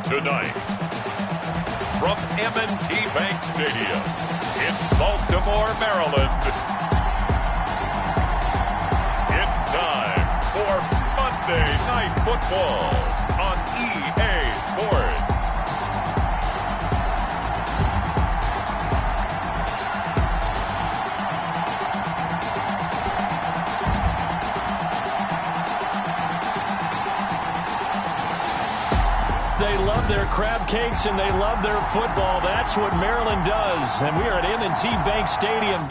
Tonight, from M&T Bank Stadium in Baltimore, Maryland, it's time for Monday Night Football on EA Sports. They love their crab cakes and they love their football. That's what Maryland does. And we are at M&T Bank Stadium.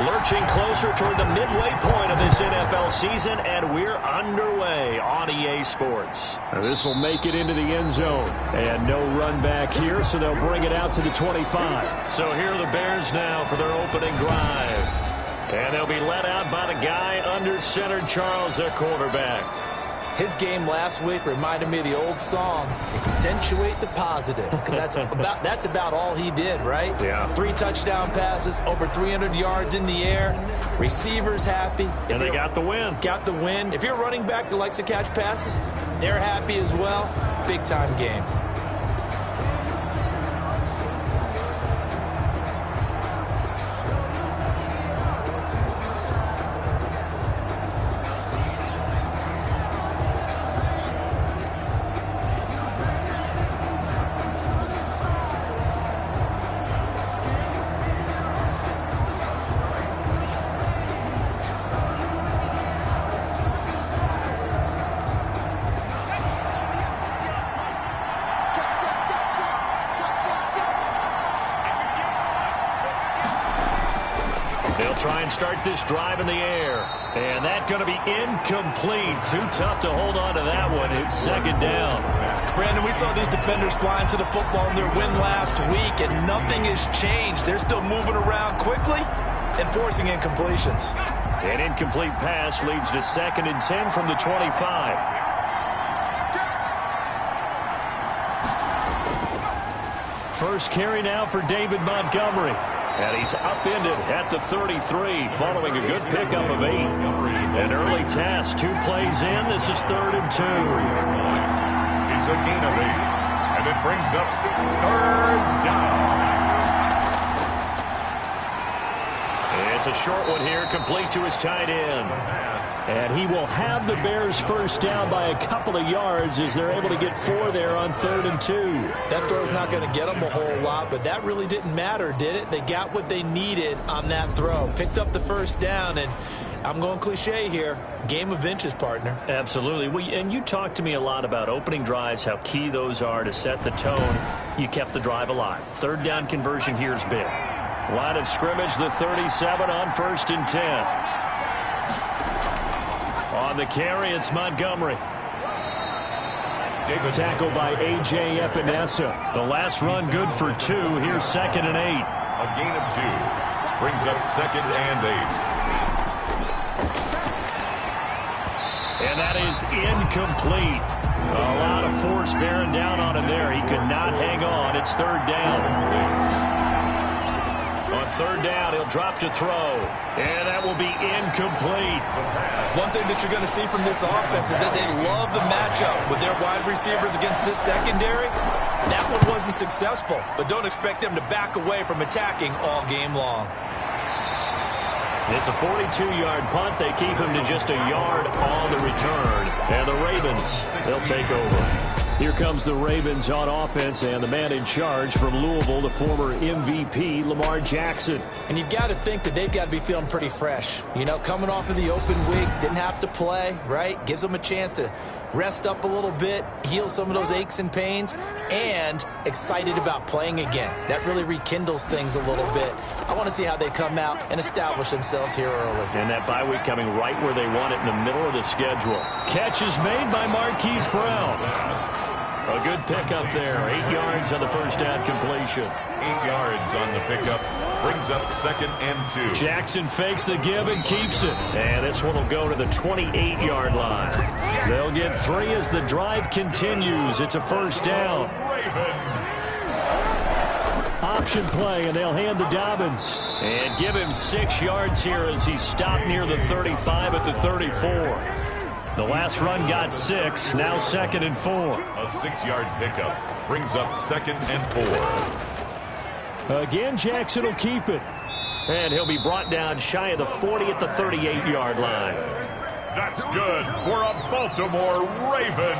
Lurching closer toward the midway point of this NFL season, and we're underway on EA Sports. This will make it into the end zone. And no run back here, so they'll bring it out to the 25. So here are the Bears now for their opening drive. And they'll be let out by the guy under center, Charles, their quarterback. His game last week reminded me of the old song, Accentuate the Positive. Because that's about all he did, right? Yeah. 3 touchdown passes, over 300 yards in the air. Receivers happy. And they got the win. Got the win. If you're a running back that likes to catch passes, they're happy as well. Big-time game. Try and start this drive in the air. And that's going to be incomplete. Too tough to hold on to that one. It's second down. Brandon, we saw these defenders flying to the football in their win last week, and nothing has changed. They're still moving around quickly and forcing incompletions. An incomplete pass leads to 2nd and 10 from the 25. First carry now for David Montgomery. And he's upended at the 33 following a good pickup of 8. An early task, 2 plays in. This is 3rd and 2. It's a gain of 8, and it brings up 3rd down. It's a short one here, complete to his tight end. And he will have the Bears first down by a couple of yards as they're able to get 4 there on 3rd and 2. That throw's not going to get them a whole lot, but that really didn't matter, did it? They got what they needed on that throw. Picked up the first down, and I'm going cliche here. Game of inches, partner. Absolutely. And you talked to me a lot about opening drives, how key those are to set the tone. You kept the drive alive. 3rd down conversion here is big. Line of scrimmage, the 37 on 1st and 10. On the carry, it's Montgomery. Tackled by A.J. Epinesa. The last run good for 2. Here's 2nd and 8. A gain of 2 brings up 2nd and 8. And that is incomplete. A lot of force bearing down on him there. He could not hang on. It's 3rd down. On 3rd down, he'll drop to throw. And that will be incomplete. One thing that you're going to see from this offense is that they love the matchup with their wide receivers against this secondary. That one wasn't successful, but don't expect them to back away from attacking all game long. It's a 42-yard punt. They keep him to just a yard on the return. And the Ravens, they'll take over. Here comes the Ravens on offense, and the man in charge from Louisville, the former MVP, Lamar Jackson. And you've got to think that they've got to be feeling pretty fresh. You know, coming off of the open week, didn't have to play, right? Gives them a chance to rest up a little bit, heal some of those aches and pains, and excited about playing again. That really rekindles things a little bit. I want to see how they come out and establish themselves here early. And that bye week coming right where they want it in the middle of the schedule. Catch is made by Marquise Brown. A good pickup there. 8 yards on the first down completion. 8 yards on the pickup. Brings up 2nd and 2. Jackson fakes the give and keeps it. And this one will go to the 28-yard line. They'll get 3 as the drive continues. It's a first down. Option play, and they'll hand to Dobbins. And give him 6 yards here as he stopped near the 35 at the 34. The last run got 6, now 2nd and 4. A 6-yard pickup brings up 2nd and 4. Again, Jackson will keep it. And he'll be brought down shy of the 40 at the 38-yard line. That's good for a Baltimore Raven.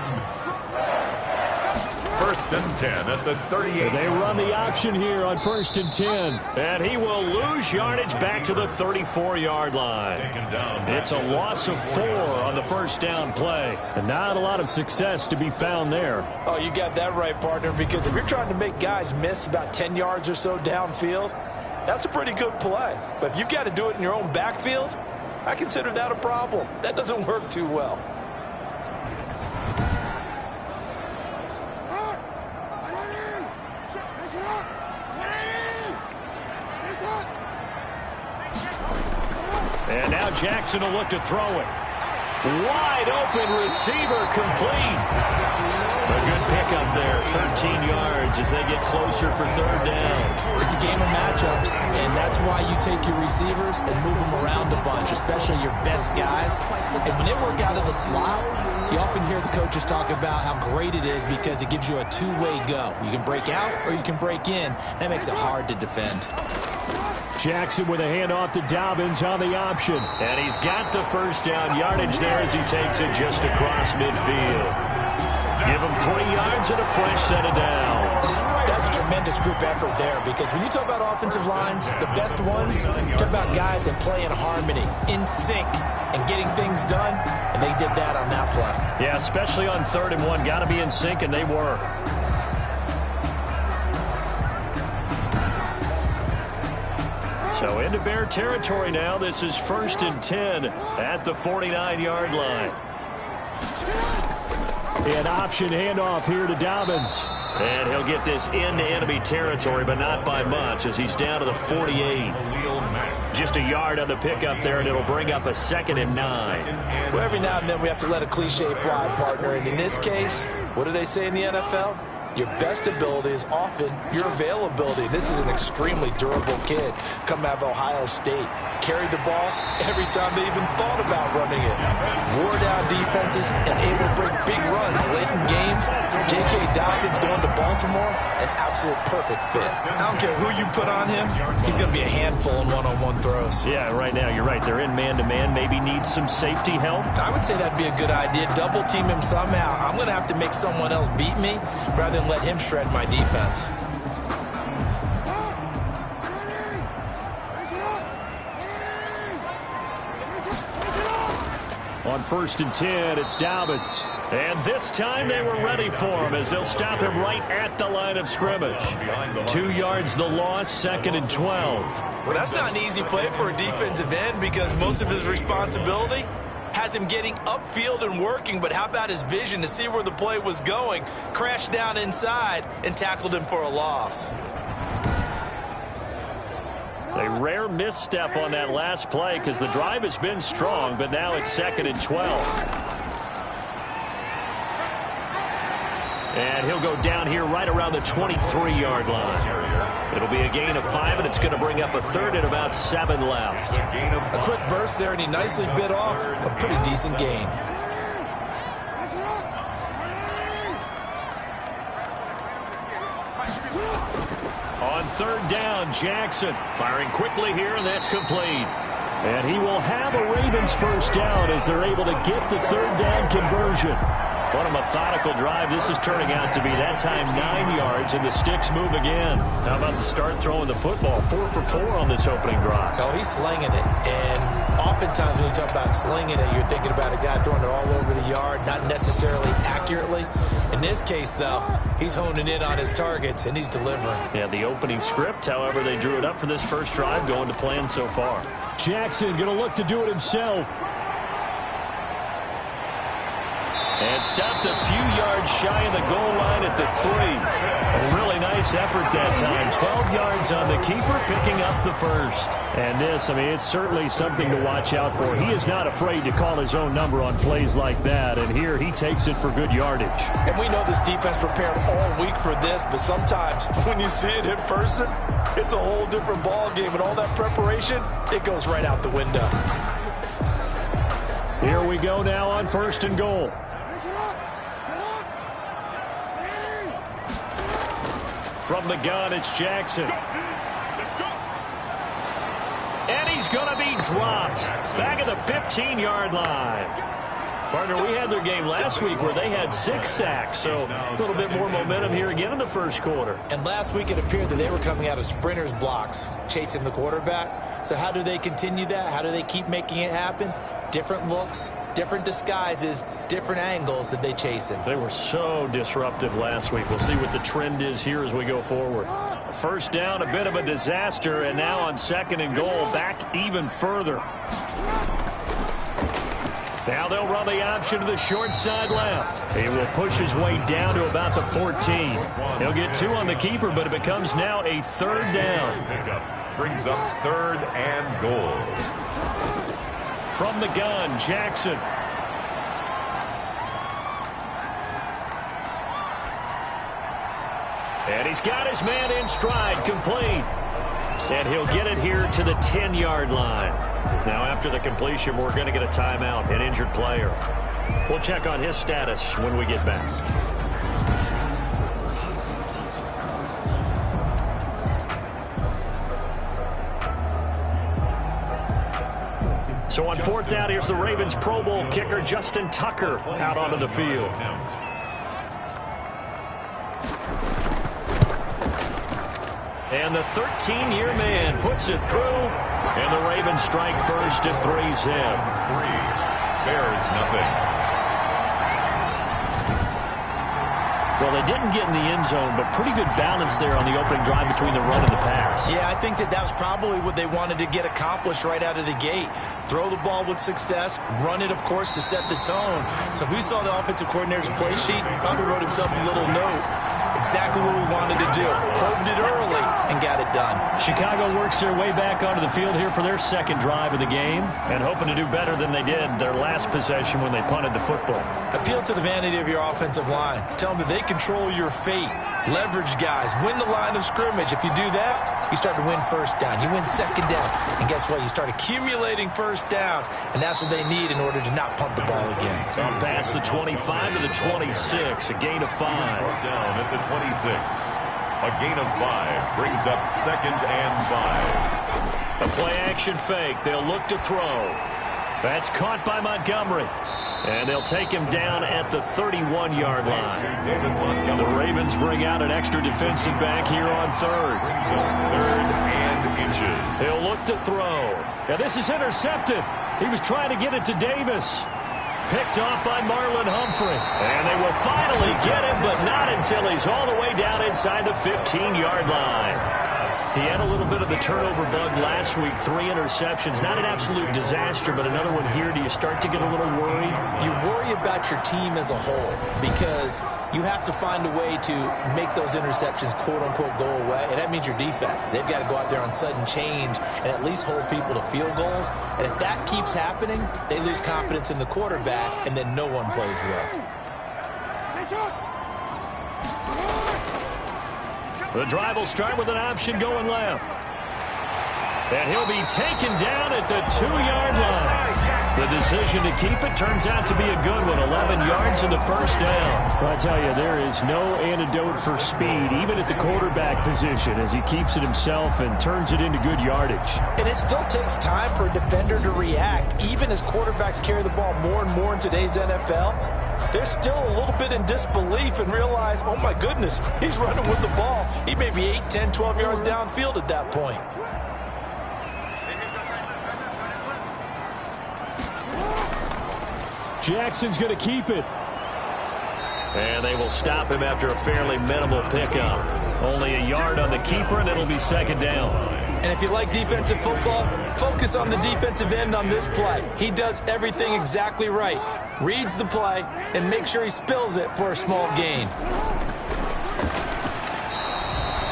1st and 10 at the 38. They run the option here on 1st and 10. And he will lose yardage back to the 34-yard line. It's a loss of 4 on the 1st down play. And not a lot of success to be found there. Oh, you got that right, partner, because if you're trying to make guys miss about 10 yards or so downfield, that's a pretty good play. But if you've got to do it in your own backfield, I consider that a problem. That doesn't work too well. And now Jackson will look to throw it. Wide open receiver complete. A good pickup there, 13 yards as they get closer for 3rd down. It's a game of matchups, and that's why you take your receivers and move them around a bunch, especially your best guys. And when they work out of the slot, you often hear the coaches talk about how great it is because it gives you a two-way go. You can break out or you can break in. That makes it hard to defend. Jackson with a handoff to Dobbins on the option. And he's got the 1st down yardage there as he takes it just across midfield. Give him 3 yards and a fresh set of downs. That's a tremendous group effort there because when you talk about offensive lines, the best ones, talk about guys that play in harmony, in sync, and getting things done, and they did that on that play. Yeah, especially on 3rd and 1. Got to be in sync, and they were. So into Bear territory now. This is 1st and 10 at the 49-yard line. An option handoff here to Dobbins. And he'll get this into enemy territory, but not by much as he's down to the 48. Just a yard on the pickup there, and it'll bring up a 2nd and 9. Well, every now and then we have to let a cliche fly, partner. And in this case, what do they say in the NFL? Your best ability is often your availability. This is an extremely durable kid coming out of Ohio State. Carried the ball every time they even thought about running it. Wore down defenses and able to bring big runs late in games. J.K. Dobbins going to Baltimore, an absolute perfect fit. I don't care who you put on him, he's going to be a handful in one-on-one throws. Yeah, right now you're right. They're in man-to-man. Maybe need some safety help. I would say that'd be a good idea. Double team him somehow. I'm going to have to make someone else beat me rather than let him shred my defense. On 1st and 10, it's Dobbins. And this time they were ready for him as they'll stop him right at the line of scrimmage. 2 yards the loss, 2nd and 12. Well, that's not an easy play for a defensive end because most of his responsibility has him getting upfield and working, but how about his vision to see where the play was going, crashed down inside, and tackled him for a loss. A rare misstep on that last play because the drive has been strong, but now it's 2nd and 12. And he'll go down here right around the 23-yard line. It'll be a gain of 5, and it's going to bring up a 3rd and about 7 left. A quick burst there, and he nicely bit off a pretty decent gain. On 3rd down, Jackson firing quickly here, and that's complete. And he will have a Ravens 1st down as they're able to get the 3rd down conversion. What a methodical drive this is turning out to be. That time 9 yards, and the sticks move again. How about the start throwing the football? 4 for 4 on this opening drive. Oh, he's slinging it. And oftentimes when you talk about slinging it, you're thinking about a guy throwing it all over the yard, not necessarily accurately. In this case, though, he's honing in on his targets, and he's delivering. Yeah, the opening script, however, they drew it up for this first drive, going to plan so far. Jackson going to look to do it himself. And stopped a few yards shy of the goal line at the 3. A really nice effort that time. 12 yards on the keeper, picking up the first. And this, I mean, it's certainly something to watch out for. He is not afraid to call his own number on plays like that. And here he takes it for good yardage. And we know this defense prepared all week for this, but sometimes when you see it in person, it's a whole different ball game. And all that preparation, it goes right out the window. Here we go now on 1st and goal. From the gun, it's Jackson. And he's going to be dropped. Back at the 15-yard line. Partner, we had their game last week where they had 6 sacks, so a little bit more momentum here again in the first quarter. And last week it appeared that they were coming out of sprinters blocks, chasing the quarterback. So how do they continue that? How do they keep making it happen? Different looks, different disguises, different angles that they chase him. They were so disruptive last week. We'll see what the trend is here as we go forward. First down, a bit of a disaster, and now on 2nd and goal, back even further. Now they'll run the option to the short side left. He will push his way down to about the 14. He'll get 2 on the keeper, but it becomes now a 3rd down. Pickup brings up 3rd and goal. From the gun, Jackson. And he's got his man in stride, complete. And he'll get it here to the 10-yard line. Now after the completion, we're going to get a timeout, an injured player. We'll check on his status when we get back. So on 4th down, here's the Ravens Pro Bowl kicker, Justin Tucker, out onto the field. And the 13-year man puts it through, and the Ravens strike first at 3-zip. Bears nothing. Well, they didn't get in the end zone, but pretty good balance there on the opening drive between the run and the pass. Yeah, I think that was probably what they wanted to get accomplished right out of the gate. Throw the ball with success, run it, of course, to set the tone. So who saw the offensive coordinator's play sheet? Probably wrote himself a little note. Exactly what we wanted to do. Probed it early and got it done. Chicago works their way back onto the field here for their 2nd drive of the game and hoping to do better than they did their last possession when they punted the football. Appeal to the vanity of your offensive line. Tell them that they control your fate. Leverage guys. Win the line of scrimmage. If you do that, you start to win 1st down. You win 2nd down. And guess what? You start accumulating 1st downs. And that's what they need in order to not punt the ball again. Past the 25 to the 26. A gain of 5. Down at the 26. A gain of 5 brings up 2nd and 5. A play-action fake. They'll look to throw. That's caught by Montgomery. And they'll take him down at the 31-yard line. The Ravens bring out an extra defensive back here on 3rd. 3rd and inches. He'll look to throw. Now this is intercepted. He was trying to get it to Davis. Picked off by Marlon Humphrey. And they will finally get him, but not until he's all the way down inside the 15-yard line. He had a little bit of the turnover bug last week. 3 interceptions. Not an absolute disaster, but another one here. Do you start to get a little worried? You worry about your team as a whole because you have to find a way to make those interceptions, quote-unquote, go away. And that means your defense. They've got to go out there on sudden change and at least hold people to field goals. And if that keeps happening, they lose confidence in the quarterback, and then no one plays well. The drive will start with an option going left. And he'll be taken down at the 2-yard line. The decision to keep it turns out to be a good one. 11 yards in the 1st down. Well, I tell you, there is no antidote for speed, even at the quarterback position, as he keeps it himself and turns it into good yardage. And it still takes time for a defender to react. Even as quarterbacks carry the ball more and more in today's NFL, they're still a little bit in disbelief and realize, oh my goodness, he's running with the ball. He may be 8, 10, 12 yards downfield at that point. Jackson's going to keep it. And they will stop him after a fairly minimal pickup. Only a yard on the keeper, and it'll be 2nd down. And if you like defensive football, focus on the defensive end on this play. He does everything exactly right. Reads the play and makes sure he spills it for a small gain.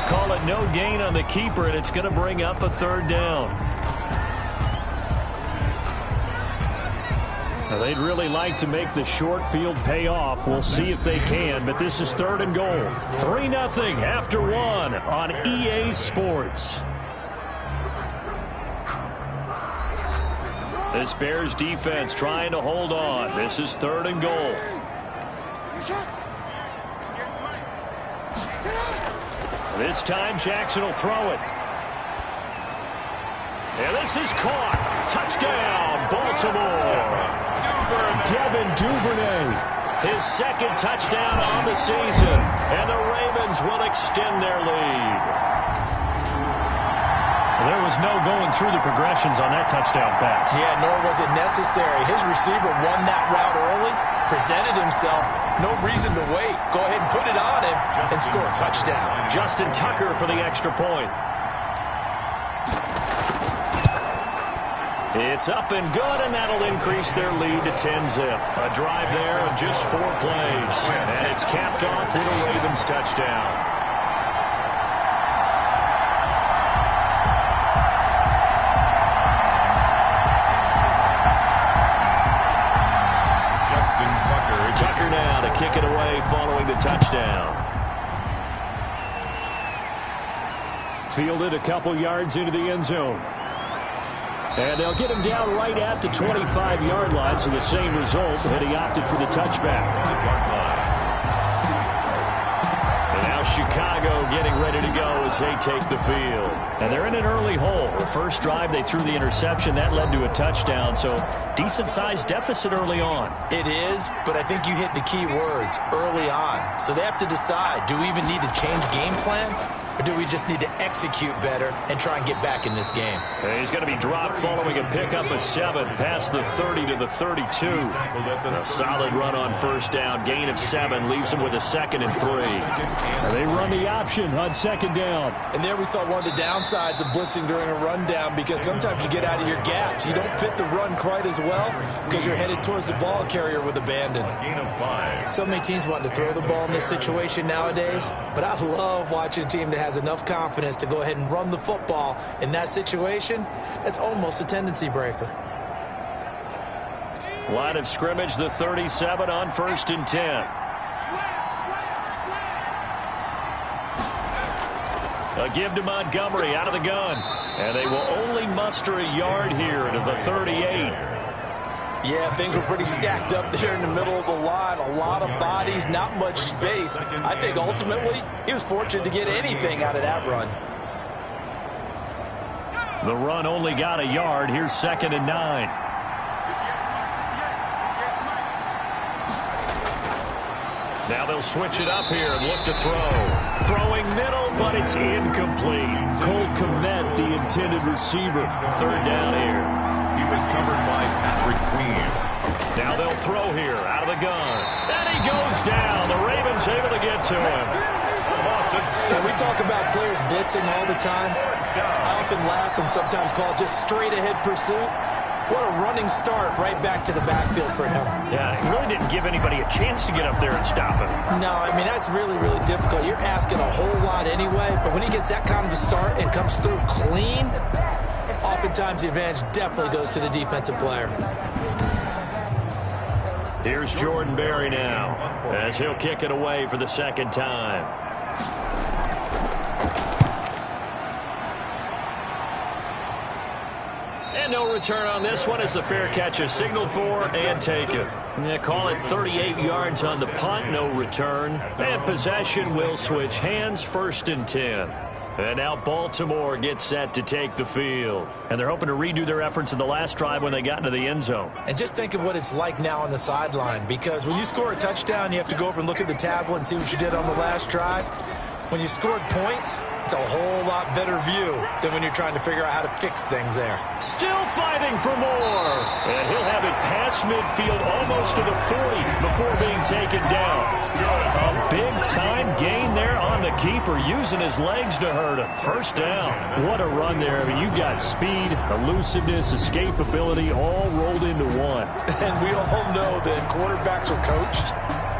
Call it no gain on the keeper, and it's going to bring up a third down. Now, they'd really like to make the short field pay off. We'll see if they can, but this is 3rd and goal. 3-0 after 1 on EA Sports. This Bears defense trying to hold on. This is 3rd and goal. This time Jackson will throw it. And this is caught. Touchdown, Baltimore. Devin Duvernay. His 2nd touchdown on the season. And the Ravens will extend their lead. There was no going through the progressions on that touchdown pass. Yeah, nor was it necessary. His receiver won that route early, presented himself. No reason to wait. Go ahead and put it on him and score a touchdown. Justin Tucker for the extra point. It's up and good, and that'll increase their lead to 10-zip. A drive there of just 4 plays. And it's capped off with a Ravens touchdown. Justin Tucker. Tucker now to kick it away following the touchdown. Fielded a couple yards into the end zone. And they'll get him down right at the 25-yard line, so the same result, and he opted for the touchback. And now Chicago getting ready to go as they take the field. And they're in an early hole. The first drive, they threw the interception. That led to a touchdown, so decent-sized deficit early on. It is, but I think you hit the key words, early on. So they have to decide, do we even need to change game plan? Or do we just need to execute better and try and get back in this game? And he's going to be dropped following a pickup of 7 past the 30 to the 32. A solid run on first down. Gain of 7 leaves him with a 2nd and 3. And they run the option on 2nd down. And there we saw one of the downsides of blitzing during a rundown, because sometimes you get out of your gaps. You don't fit the run quite as well because you're headed towards the ball carrier with abandon. Gain of 5. So many teams want to throw the ball in this situation nowadays, but I love watching a team that has enough confidence to go ahead and run the football in that situation. That's almost a tendency breaker. Line of scrimmage, the 37 on 1st and 10. A give to Montgomery out of the gun. And they will only muster a yard here to the 38. Yeah, things were pretty stacked up there in the middle of the line. A lot of bodies, not much space. I think ultimately he was fortunate to get anything out of that run. The run only got a yard. Here's 2nd and 9. Now they'll switch it up here and look to throw. Throwing middle, but it's incomplete. Cole Kmet, the intended receiver. 3rd down here. He was covered by Patrick Queen. Now they'll throw here out of the gun. And he goes down. The Ravens able to get to him. And we talk about players blitzing all the time. I often laugh and sometimes call it just straight ahead pursuit. What a running start right back to the backfield for him. Yeah, he really didn't give anybody a chance to get up there and stop him. No, I mean, that's really, really difficult. You're asking a whole lot anyway, but when he gets that kind of a start and comes through clean, oftentimes the advantage definitely goes to the defensive player. Here's Jordan Berry now as he'll kick it away for the 2nd time. And no return on this one as the fair catch is signaled for and taken. They call it 38 yards on the punt, no return. And possession will switch hands, 1st and 10. And now Baltimore gets set to take the field. And they're hoping to redo their efforts in the last drive when they got into the end zone. And just think of what it's like now on the sideline, because when you score a touchdown, you have to go over and look at the tablet and see what you did on the last drive. When you scored points, it's a whole lot better view than when you're trying to figure out how to fix things there. Still fighting for more. And he'll have it passed past midfield, almost to the 40 before being taken down. A big-time gain there on the keeper, using his legs to hurt him. First down. What a run there. I mean, you got speed, elusiveness, escapability, all rolled into one. And we all know that quarterbacks are coached.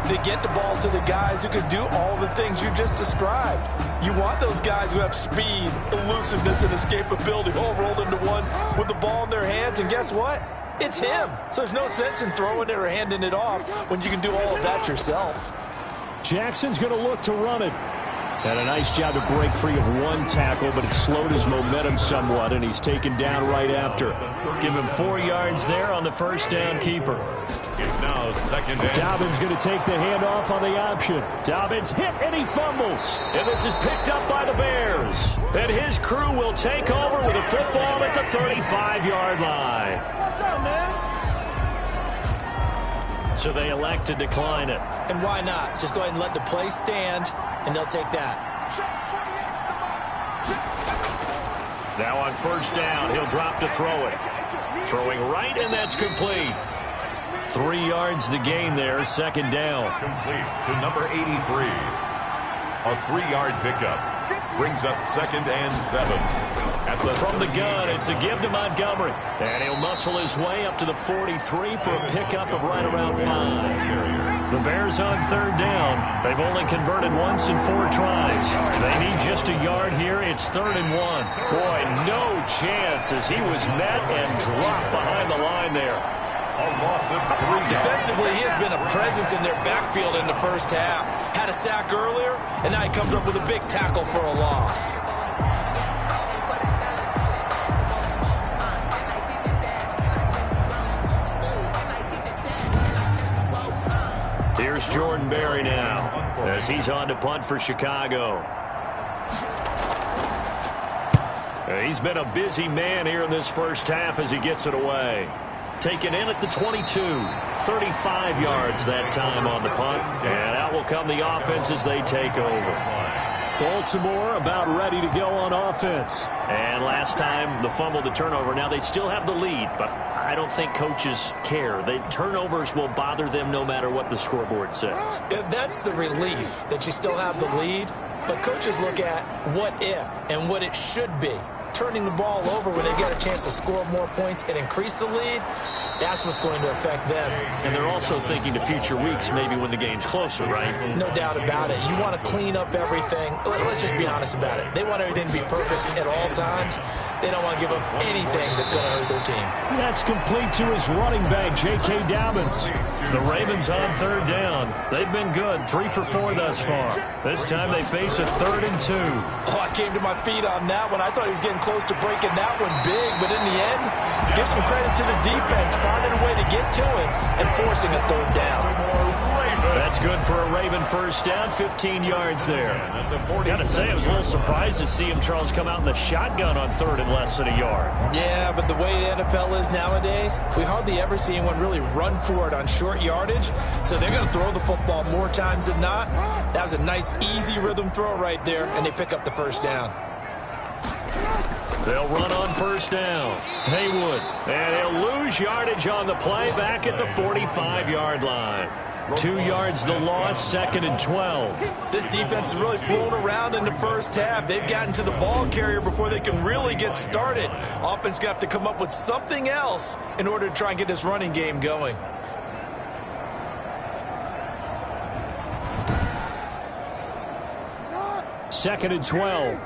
They get the ball to the guys who can do all the things you just described. You want those guys who have speed, elusiveness, and escapability all rolled into one with the ball in their hands, and guess what? It's him. So there's no sense in throwing it or handing it off when you can do all of that yourself. Jackson's going to look to run it. And a nice job to break free of one tackle, but it slowed his momentum somewhat, and he's taken down right after. Give him 4 yards there on the first down keeper. It's now second down. Dobbins going to take the handoff on the option. Dobbins hit, and he fumbles. And this is picked up by the Bears. And his crew will take over with a football at the 35-yard line. So they elect to decline it. And why not? Just go ahead and let the play stand, and they'll take that. Now on first down, he'll drop to throw it. Throwing right, and that's complete. 3 yards the gain there, second down. Complete to number 83. A 3-yard pickup brings up second and 7. From the gun, it's a give to Montgomery. And he'll muscle his way up to the 43 for a pickup of right around 5. The Bears on third down. They've only converted once in 4 tries. They need just a yard here. It's 3rd and 1. Boy, no chance as he was met and dropped behind the line there. A loss of 3 yards. Defensively, he has been a presence in their backfield in the first half. Had a sack earlier, and now he comes up with a big tackle for a loss. Here's Jordan Berry now as he's on to punt for Chicago. He's been a busy man here in this first half as he gets it away. Taken in at the 22. 35 yards that time on the punt. And out will come the offense as they take over. Baltimore about ready to go on offense. And last time, the fumble, the turnover. Now they still have the lead, but I don't think coaches care. The turnovers will bother them no matter what the scoreboard says. That's the relief that you still have the lead. But coaches look at what if and what it should be. Turning the ball over when they get a chance to score more points and increase the lead, that's what's going to affect them. And they're also thinking to future weeks, maybe when the game's closer, right? No doubt about it. You want to clean up everything. Let's just be honest about it. They want everything to be perfect at all times. They don't want to give up anything that's going to hurt their team. That's complete to his running back, J.K. Dobbins. The Ravens on third down. They've been good, 3 for 4 thus far. This time they face a 3rd and 2. Oh, I came to my feet on that one. I thought he was getting close to breaking that one big, but in the end, give some credit to the defense, finding a way to get to it and forcing a 3rd down. That's good for a Raven first down, 15 yards there. Got to say, I was a little surprised to see him, Charles, come out in the shotgun on 3rd and less than a yard. Yeah, but the way the NFL is nowadays, we hardly ever see anyone really run for it on short yardage, so they're going to throw the football more times than not. That was a nice, easy rhythm throw right there, and they pick up the first down. They'll run on first down. Haywood, and he'll lose yardage on the play back at the 45-yard line. 2 yards the loss, 2nd and 12. This defense has really flown around in the first half. They've gotten to the ball carrier before they can really get started. Offense going to have to come up with something else in order to try and get this running game going. Second and 12.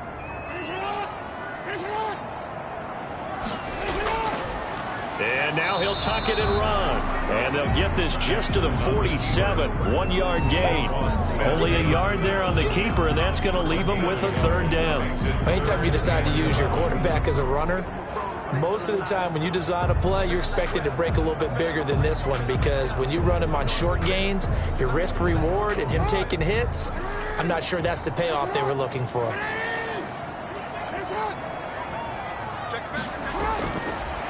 And now he'll tuck it and run. And they'll get this just to the 47. 1-yard gain. Only a yard there on the keeper, and that's going to leave him with a 3rd down. Anytime you decide to use your quarterback as a runner, most of the time when you design a play, you're expected to break a little bit bigger than this one, because when you run him on short gains, your risk-reward and him taking hits, I'm not sure that's the payoff they were looking for.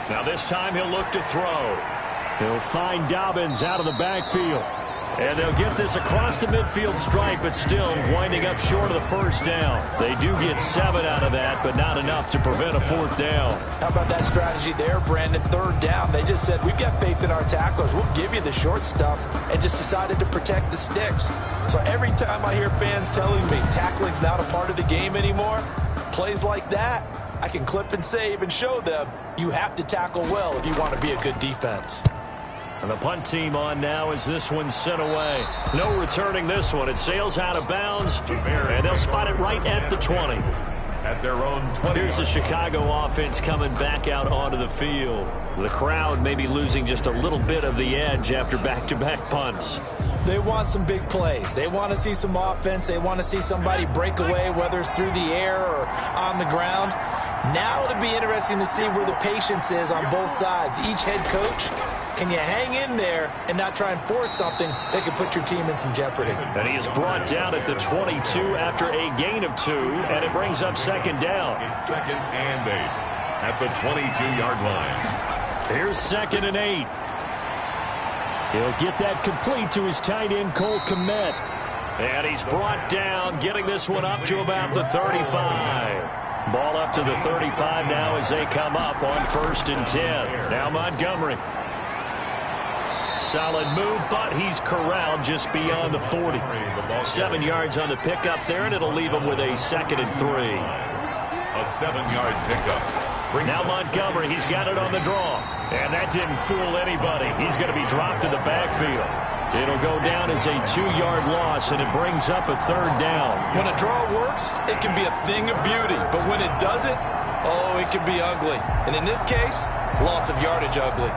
Now this time he'll look to throw. He'll find Dobbins out of the backfield. And they'll get this across the midfield stripe, but still winding up short of the first down. They do get 7 out of that, but not enough to prevent a 4th down. How about that strategy there, Brandon? 3rd down. They just said, we've got faith in our tacklers. We'll give you the short stuff, and just decided to protect the sticks. So every time I hear fans telling me tackling's not a part of the game anymore, plays like that, I can clip and save and show them you have to tackle well if you want to be a good defense. And the punt team on now as this one's sent away. No returning this one. It sails out of bounds, and they'll spot it right at the 20. At their own 20. Here's the Chicago offense coming back out onto the field. The crowd may be losing just a little bit of the edge after back-to-back punts. They want some big plays. They want to see some offense. They want to see somebody break away, whether it's through the air or on the ground. Now it'll be interesting to see where the patience is on both sides. Each head coach, can you hang in there and not try and force something that could put your team in some jeopardy? And he is brought down at the 22 after a gain of 2, and it brings up 2nd down. It's 2nd and 8 at the 22-yard line. Here's 2nd and 8. He'll get that complete to his tight end, Cole Kmet. And he's brought down, getting this one up to about the 35. Ball up to the 35 now as they come up on 1st and 10. Now Montgomery. Solid move, but he's corralled just beyond the 40. 7 yards on the pickup there, and it'll leave him with a 2nd and 3. A 7-yard pickup. Now Montgomery, he's got it on the draw. And that didn't fool anybody. He's going to be dropped in the backfield. It'll go down as a 2-yard loss, and it brings up a 3rd down. When a draw works, it can be a thing of beauty. But when it doesn't, oh, it can be ugly. And in this case, loss of yardage ugly.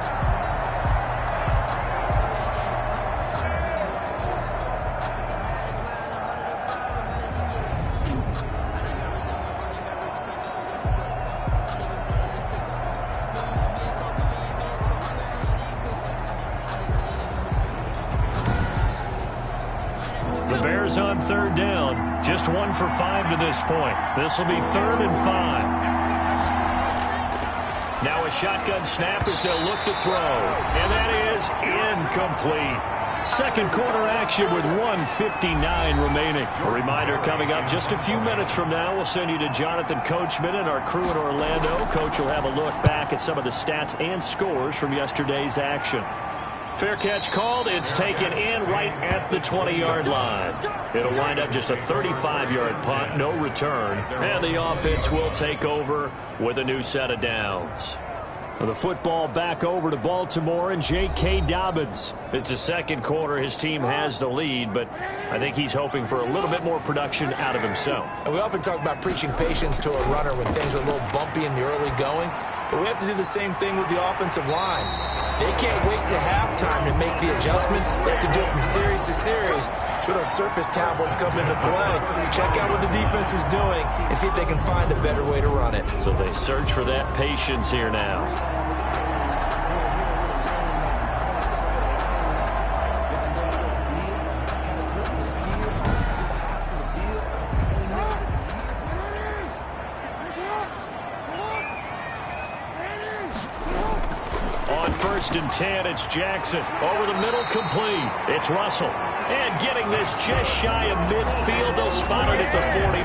On 3rd down, just 1 for 5 to this point. This will be 3rd and 5. Now a shotgun snap as they'll look to throw, and that is incomplete. 2nd quarter action with 1:59 remaining. A reminder coming up just a few minutes from now. We'll send you to Jonathan Coachman and our crew in Orlando. Coach will have a look back at some of the stats and scores from yesterday's action. Fair catch called. It's taken in right at the 20-yard line. It'll wind up just a 35-yard punt, no return. And the offense will take over with a new set of downs. The football back over to Baltimore and J.K. Dobbins. It's the 2nd quarter. His team has the lead, but I think he's hoping for a little bit more production out of himself. And we often talk about preaching patience to a runner when things are a little bumpy in the early going, but we have to do the same thing with the offensive line. They can't wait to halftime to make the adjustments. They have to do it from series to series. So those surface tablets come into play. Check out what the defense is doing and see if they can find a better way to run it. So they search for that patience here now. On 1st and 10, it's Jackson. Over the middle, complete. It's Russell. And getting this just shy of midfield, they'll spot it at the 49.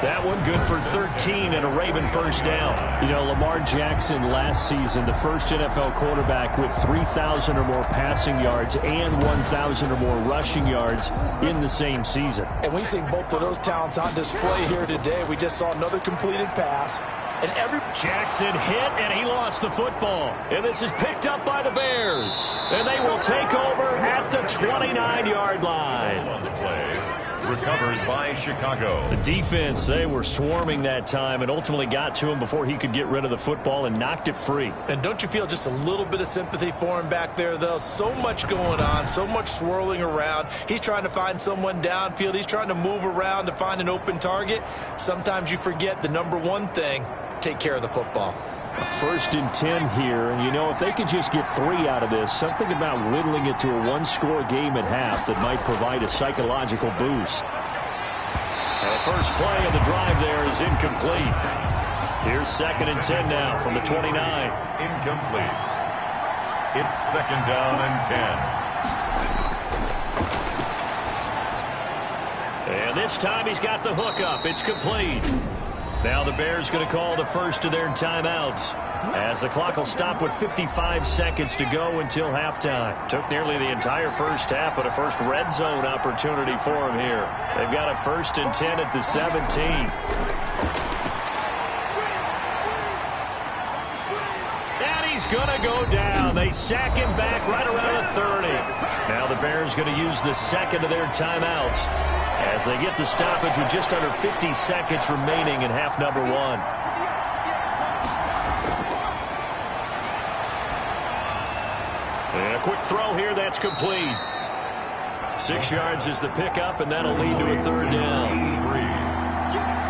That one good for 13 and a Raven 1st down. You know, Lamar Jackson last season, the first NFL quarterback with 3,000 or more passing yards and 1,000 or more rushing yards in the same season. And we see both of those talents on display here today. We just saw another completed pass. And Jackson hit, and he lost the football. And this is picked up by the Bears. And they will take over at the 29-yard line. On the play, recovered by Chicago. The defense, they were swarming that time and ultimately got to him before he could get rid of the football and knocked it free. And don't you feel just a little bit of sympathy for him back there, though? So much going on, so much swirling around. He's trying to find someone downfield. He's trying to move around to find an open target. Sometimes you forget the number one thing: take care of the football. 1st and 10 here, and you know, if they could just get 3 out of this, something about whittling it to a 1-score game at half that might provide a psychological boost. And the first play of the drive there is incomplete. Here's 2nd and 10 now from the 29. Incomplete. It's 2nd down and 10. And this time he's got the hook up. It's complete. Now the Bears going to call the first of their timeouts, as the clock will stop with 55 seconds to go until halftime. Took nearly the entire first half, but a first red zone opportunity for him here. They've got a 1st and 10 at the 17. He's going to go down. They sack him back right around the 30. Now the Bears going to use the second of their timeouts as they get the stoppage with just under 50 seconds remaining in half number one. And a quick throw here. That's complete. 6 yards is the pickup, and that'll lead to a 3rd down.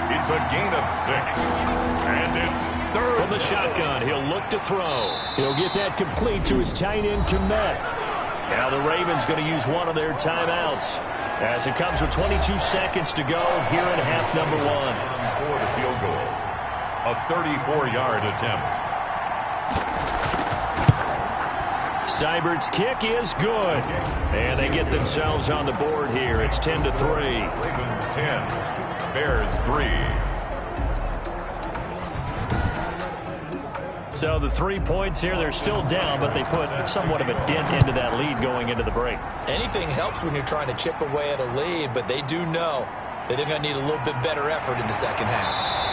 It's a gain of 6. And it's 3rd. From the shotgun, he'll look to throw. He'll get that complete to his tight end, Kmet. Now the Ravens going to use one of their timeouts as it comes with 22 seconds to go here in half number one. For the field goal. A 34-yard attempt. Seibert's kick is good. And they get themselves on the board here. It's 10-3. Ravens 10. Bears 3. So the 3 points here, they're still down, but they put somewhat of a dent into that lead going into the break. Anything helps when you're trying to chip away at a lead, but they do know that they're going to need a little bit better effort in the second half.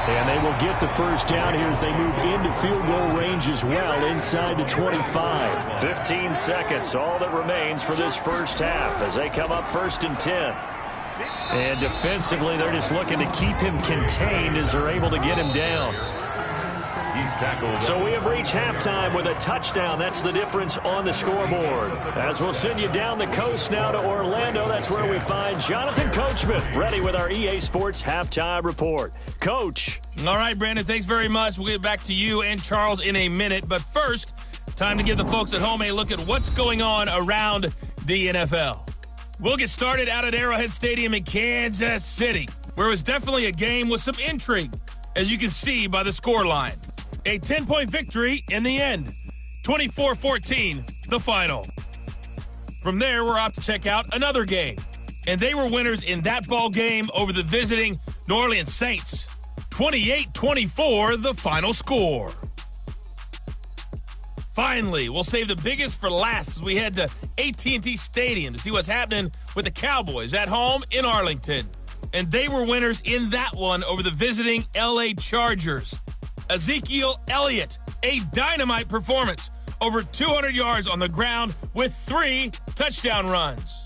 And they will get the first down here as they move into field goal range as well, inside the 25. 15 seconds, all that remains for this first half as they come up 1st and 10. And defensively, they're just looking to keep him contained as they're able to get him down. He's tackled. So we have reached halftime with a touchdown. That's the difference on the scoreboard. As we'll send you down the coast now to Orlando, that's where we find Jonathan Coachman, ready with our EA Sports Halftime Report. Coach. All right, Brandon, thanks very much. We'll get back to you and Charles in a minute. But first, time to give the folks at home a look at what's going on around the NFL. We'll get started out at Arrowhead Stadium in Kansas City, where it was definitely a game with some intrigue, as you can see by the scoreline. A 10-point victory in the end. 24-14, the final. From there, we're off to check out another game. And they were winners in that ball game over the visiting New Orleans Saints. 28-24, the final score. Finally, we'll save the biggest for last as we head to AT&T Stadium to see what's happening with the Cowboys at home in Arlington. And they were winners in that one over the visiting LA Chargers. Ezekiel Elliott, a dynamite performance. Over 200 yards on the ground with 3 touchdown runs.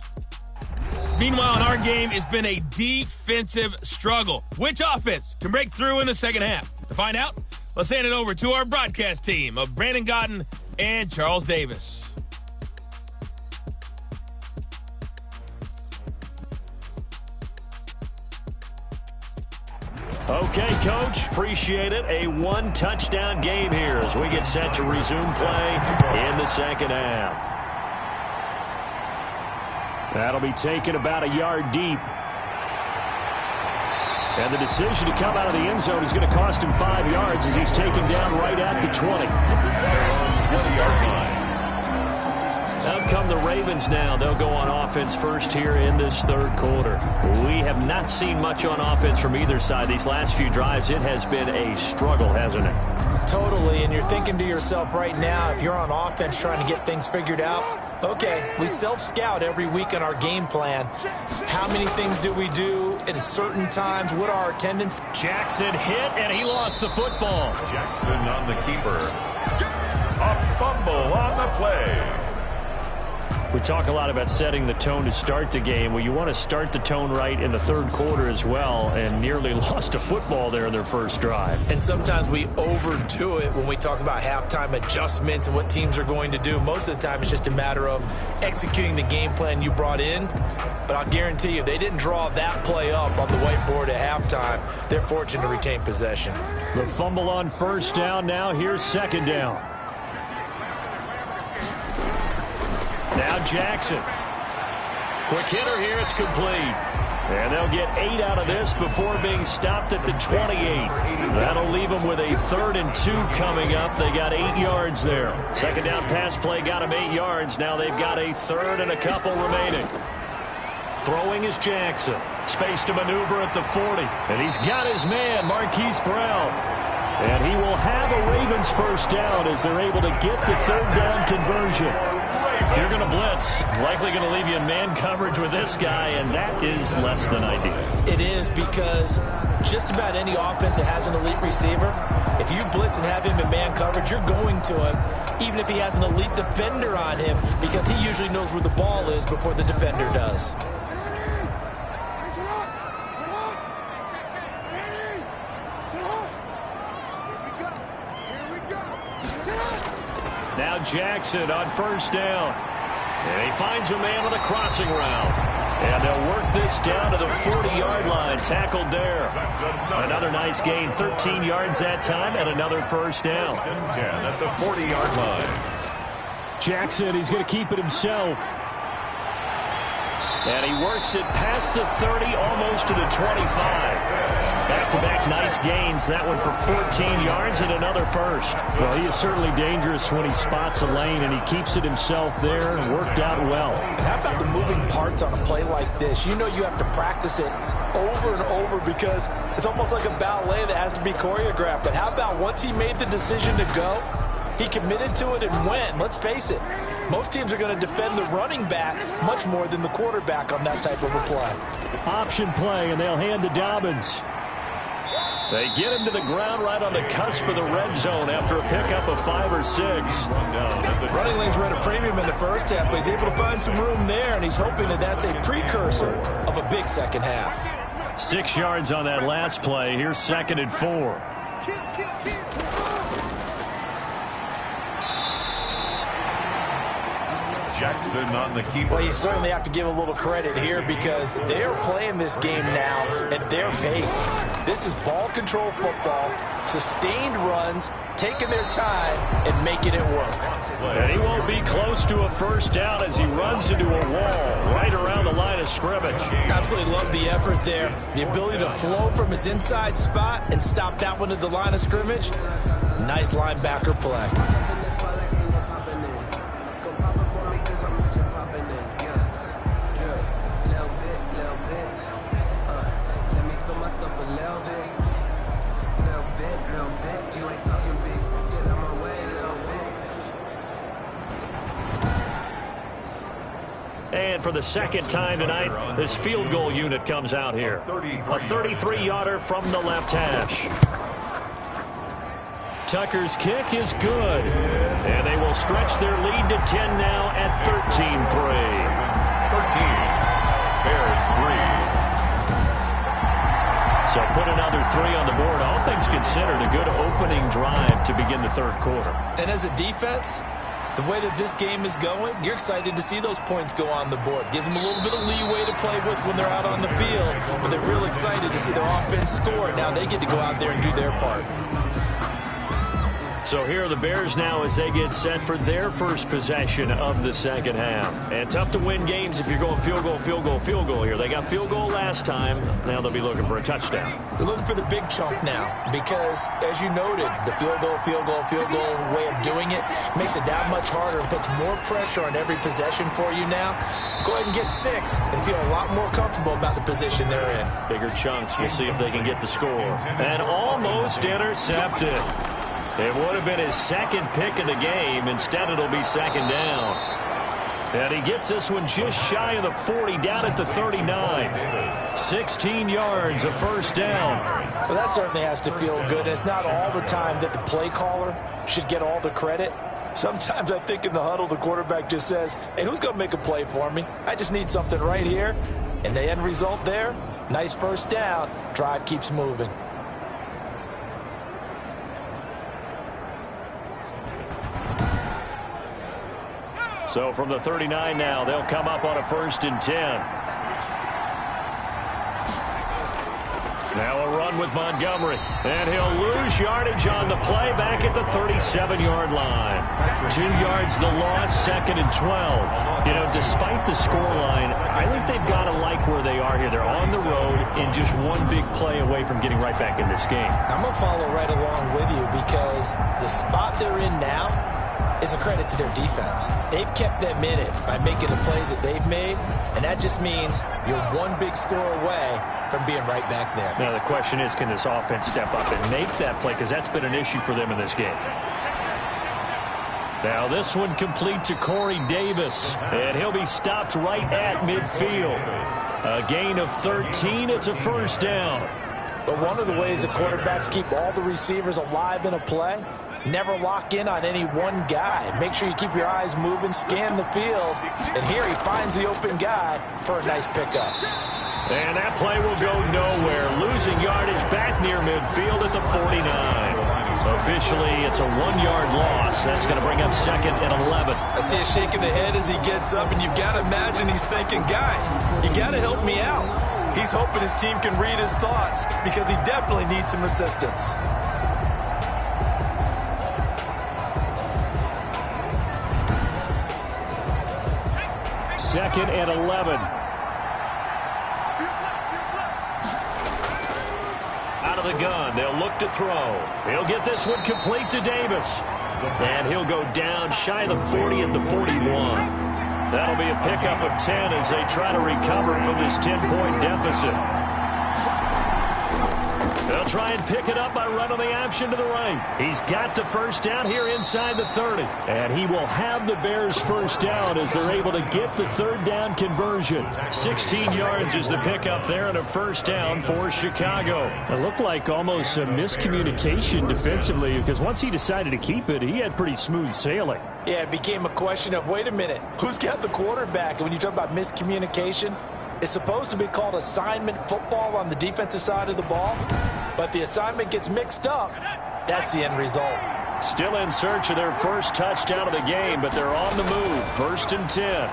Meanwhile, in our game, it's been a defensive struggle. Which offense can break through in the second half? To find out, let's hand it over to our broadcast team of Brandon Gaudin and Charles Davis. Okay, Coach, appreciate it. A 1-touchdown game here as we get set to resume play in the second half. That'll be taken about a yard deep. And the decision to come out of the end zone is going to cost him 5 yards as he's taken down right at the 20. 20-yard line. Out come the Ravens now. They'll go on offense first here in this third quarter. We have not seen much on offense from either side. These last few drives, it has been a struggle, hasn't it? Totally, and you're thinking to yourself right now, if you're on offense trying to get things figured out, okay, we self-scout every week in our game plan. How many things do we do at certain times? What are our attendance? Jackson hit, and he lost the football. Jackson on the keeper. A fumble on the play. We talk a lot about setting the tone to start the game. Well, you want to start the tone right in the third quarter as well, and nearly lost a football there in their first drive. And sometimes we overdo it when we talk about halftime adjustments and what teams are going to do. Most of the time, it's just a matter of executing the game plan you brought in. But I'll guarantee you, they didn't draw that play up on the whiteboard at halftime. They're fortunate to retain possession. The fumble on first down. Now here's second down. Now Jackson. Quick hitter here. It's complete. And they'll get 8 out of this before being stopped at the 28. That'll leave them with a 3rd and 2 coming up. They got 8 yards there. Second down pass play got them 8 yards. Now they've got a 3rd and a couple remaining. Throwing is Jackson. Space to maneuver at the 40. And he's got his man, Marquise Brown. And he will have a Ravens first down as they're able to get the 3rd down conversion. If you're going to blitz, likely going to leave you in man coverage with this guy, and that is less than ideal. It is, because just about any offense that has an elite receiver, if you blitz and have him in man coverage, you're going to him, even if he has an elite defender on him, because he usually knows where the ball is before the defender does. Now Jackson on first down. And he finds a man on the crossing route. And they'll work this down to the 40-yard line. Tackled there. Another nice gain. 13 yards that time and another first down. 10 at the 40-yard line. Jackson, he's going to keep it himself. And he works it past the 30, almost to the 25. Back-to-back nice gains. That one for 14 yards and another first. Well, he is certainly dangerous when he spots a lane, and he keeps it himself there and worked out well. How about the moving parts on a play like this? You know you have to practice it over and over because it's almost like a ballet that has to be choreographed. But how about once he made the decision to go, he committed to it and went. Let's face it, most teams are going to defend the running back much more than the quarterback on that type of a play. Option play, and they'll hand to Dobbins. They get him to the ground right on the cusp of the red zone after a pickup of 5 or 6. Running lanes were at a premium in the first half, but he's able to find some room there, and he's hoping that that's a precursor of a big second half. 6 yards on that last play. Here's 2nd and 4. Jackson on the keeper. Well, you certainly have to give a little credit here because they're playing this game now at their pace. This is ball control football, sustained runs, taking their time and making it work. And he won't be close to a first down as he runs into a wall right around the line of scrimmage. Absolutely love the effort there. The ability to flow from his inside spot and stop that one at the line of scrimmage. Nice linebacker play. And for the second time tonight, this field goal unit comes out here. A 33-yarder from the left hash. Tucker's kick is good. And they will stretch their lead to 10 now at 13-3. 13. Bears 3. So put another 3 on the board. All things considered, a good opening drive to begin the third quarter. And as a defense, the way that this game is going, you're excited to see those points go on the board. Gives them a little bit of leeway to play with when they're out on the field, but they're real excited to see their offense score. Now they get to go out there and do their part. So here are the Bears now as they get set for their first possession of the second half. And tough to win games if you're going field goal, field goal, field goal here. They got field goal last time. Now they'll be looking for a touchdown. They're looking for the big chunk now because, as you noted, the field goal way of doing it makes it that much harder and puts more pressure on every possession for you now. Go ahead and get 6 and feel a lot more comfortable about the position they're in. Bigger chunks. We'll see if they can get the score. And almost intercepted. It would have been his second pick of the game. Instead, it'll be second down. And he gets this one just shy of the 40, down at the 39. 16 yards, a first down. Well, that certainly has to feel good. It's not all the time that the play caller should get all the credit. Sometimes I think in the huddle, the quarterback just says, hey, who's going to make a play for me? I just need something right here. And the end result there, nice first down. Drive keeps moving. So from the 39 now, they'll come up on a 1st and 10. Now a run with Montgomery. And he'll lose yardage on the play back at the 37-yard line. 2 yards the loss, 2nd and 12. You know, despite the scoreline, I think they've got to like where they are here. They're on the road and just one big play away from getting right back in this game. I'm going to follow right along with you because the spot they're in now is a credit to their defense. They've kept them in it by making the plays that they've made, and that just means you're one big score away from being right back there. Now, the question is, can this offense step up and make that play? Because that's been an issue for them in this game. Now, this one complete to Corey Davis, and he'll be stopped right at midfield. A gain of 13. It's a first down. But one of the ways that quarterbacks keep all the receivers alive in a play, never lock in on any one guy. Make sure you keep your eyes moving, scan the field, and here he finds the open guy for a nice pickup. And that play will go nowhere. Losing yardage back near midfield at the 49. Officially, it's a 1-yard loss. That's going to bring up 2nd and 11. I see a shake of the head as he gets up, and you've got to imagine he's thinking, guys, you got to help me out. He's hoping his team can read his thoughts because he definitely needs some assistance. Second and 11. Out of the gun. They'll look to throw. He'll get this one complete to Davis. And he'll go down shy of the 40 at the 41. That'll be a pickup of 10 as they try to recover from this 10-point deficit. They'll try and pick it up by running the option to the right. He's got the first down here inside the 30. And he will have the Bears first down as they're able to get the third down conversion. 16 yards is the pickup there and a first down for Chicago. It looked like almost a miscommunication defensively because once he decided to keep it, he had pretty smooth sailing. Yeah, it became a question of, wait a minute, who's got the quarterback? And when you talk about miscommunication, it's supposed to be called assignment football on the defensive side of the ball, but the assignment gets mixed up. That's the end result. Still in search of their first touchdown of the game, but they're on the move. 1st and 10.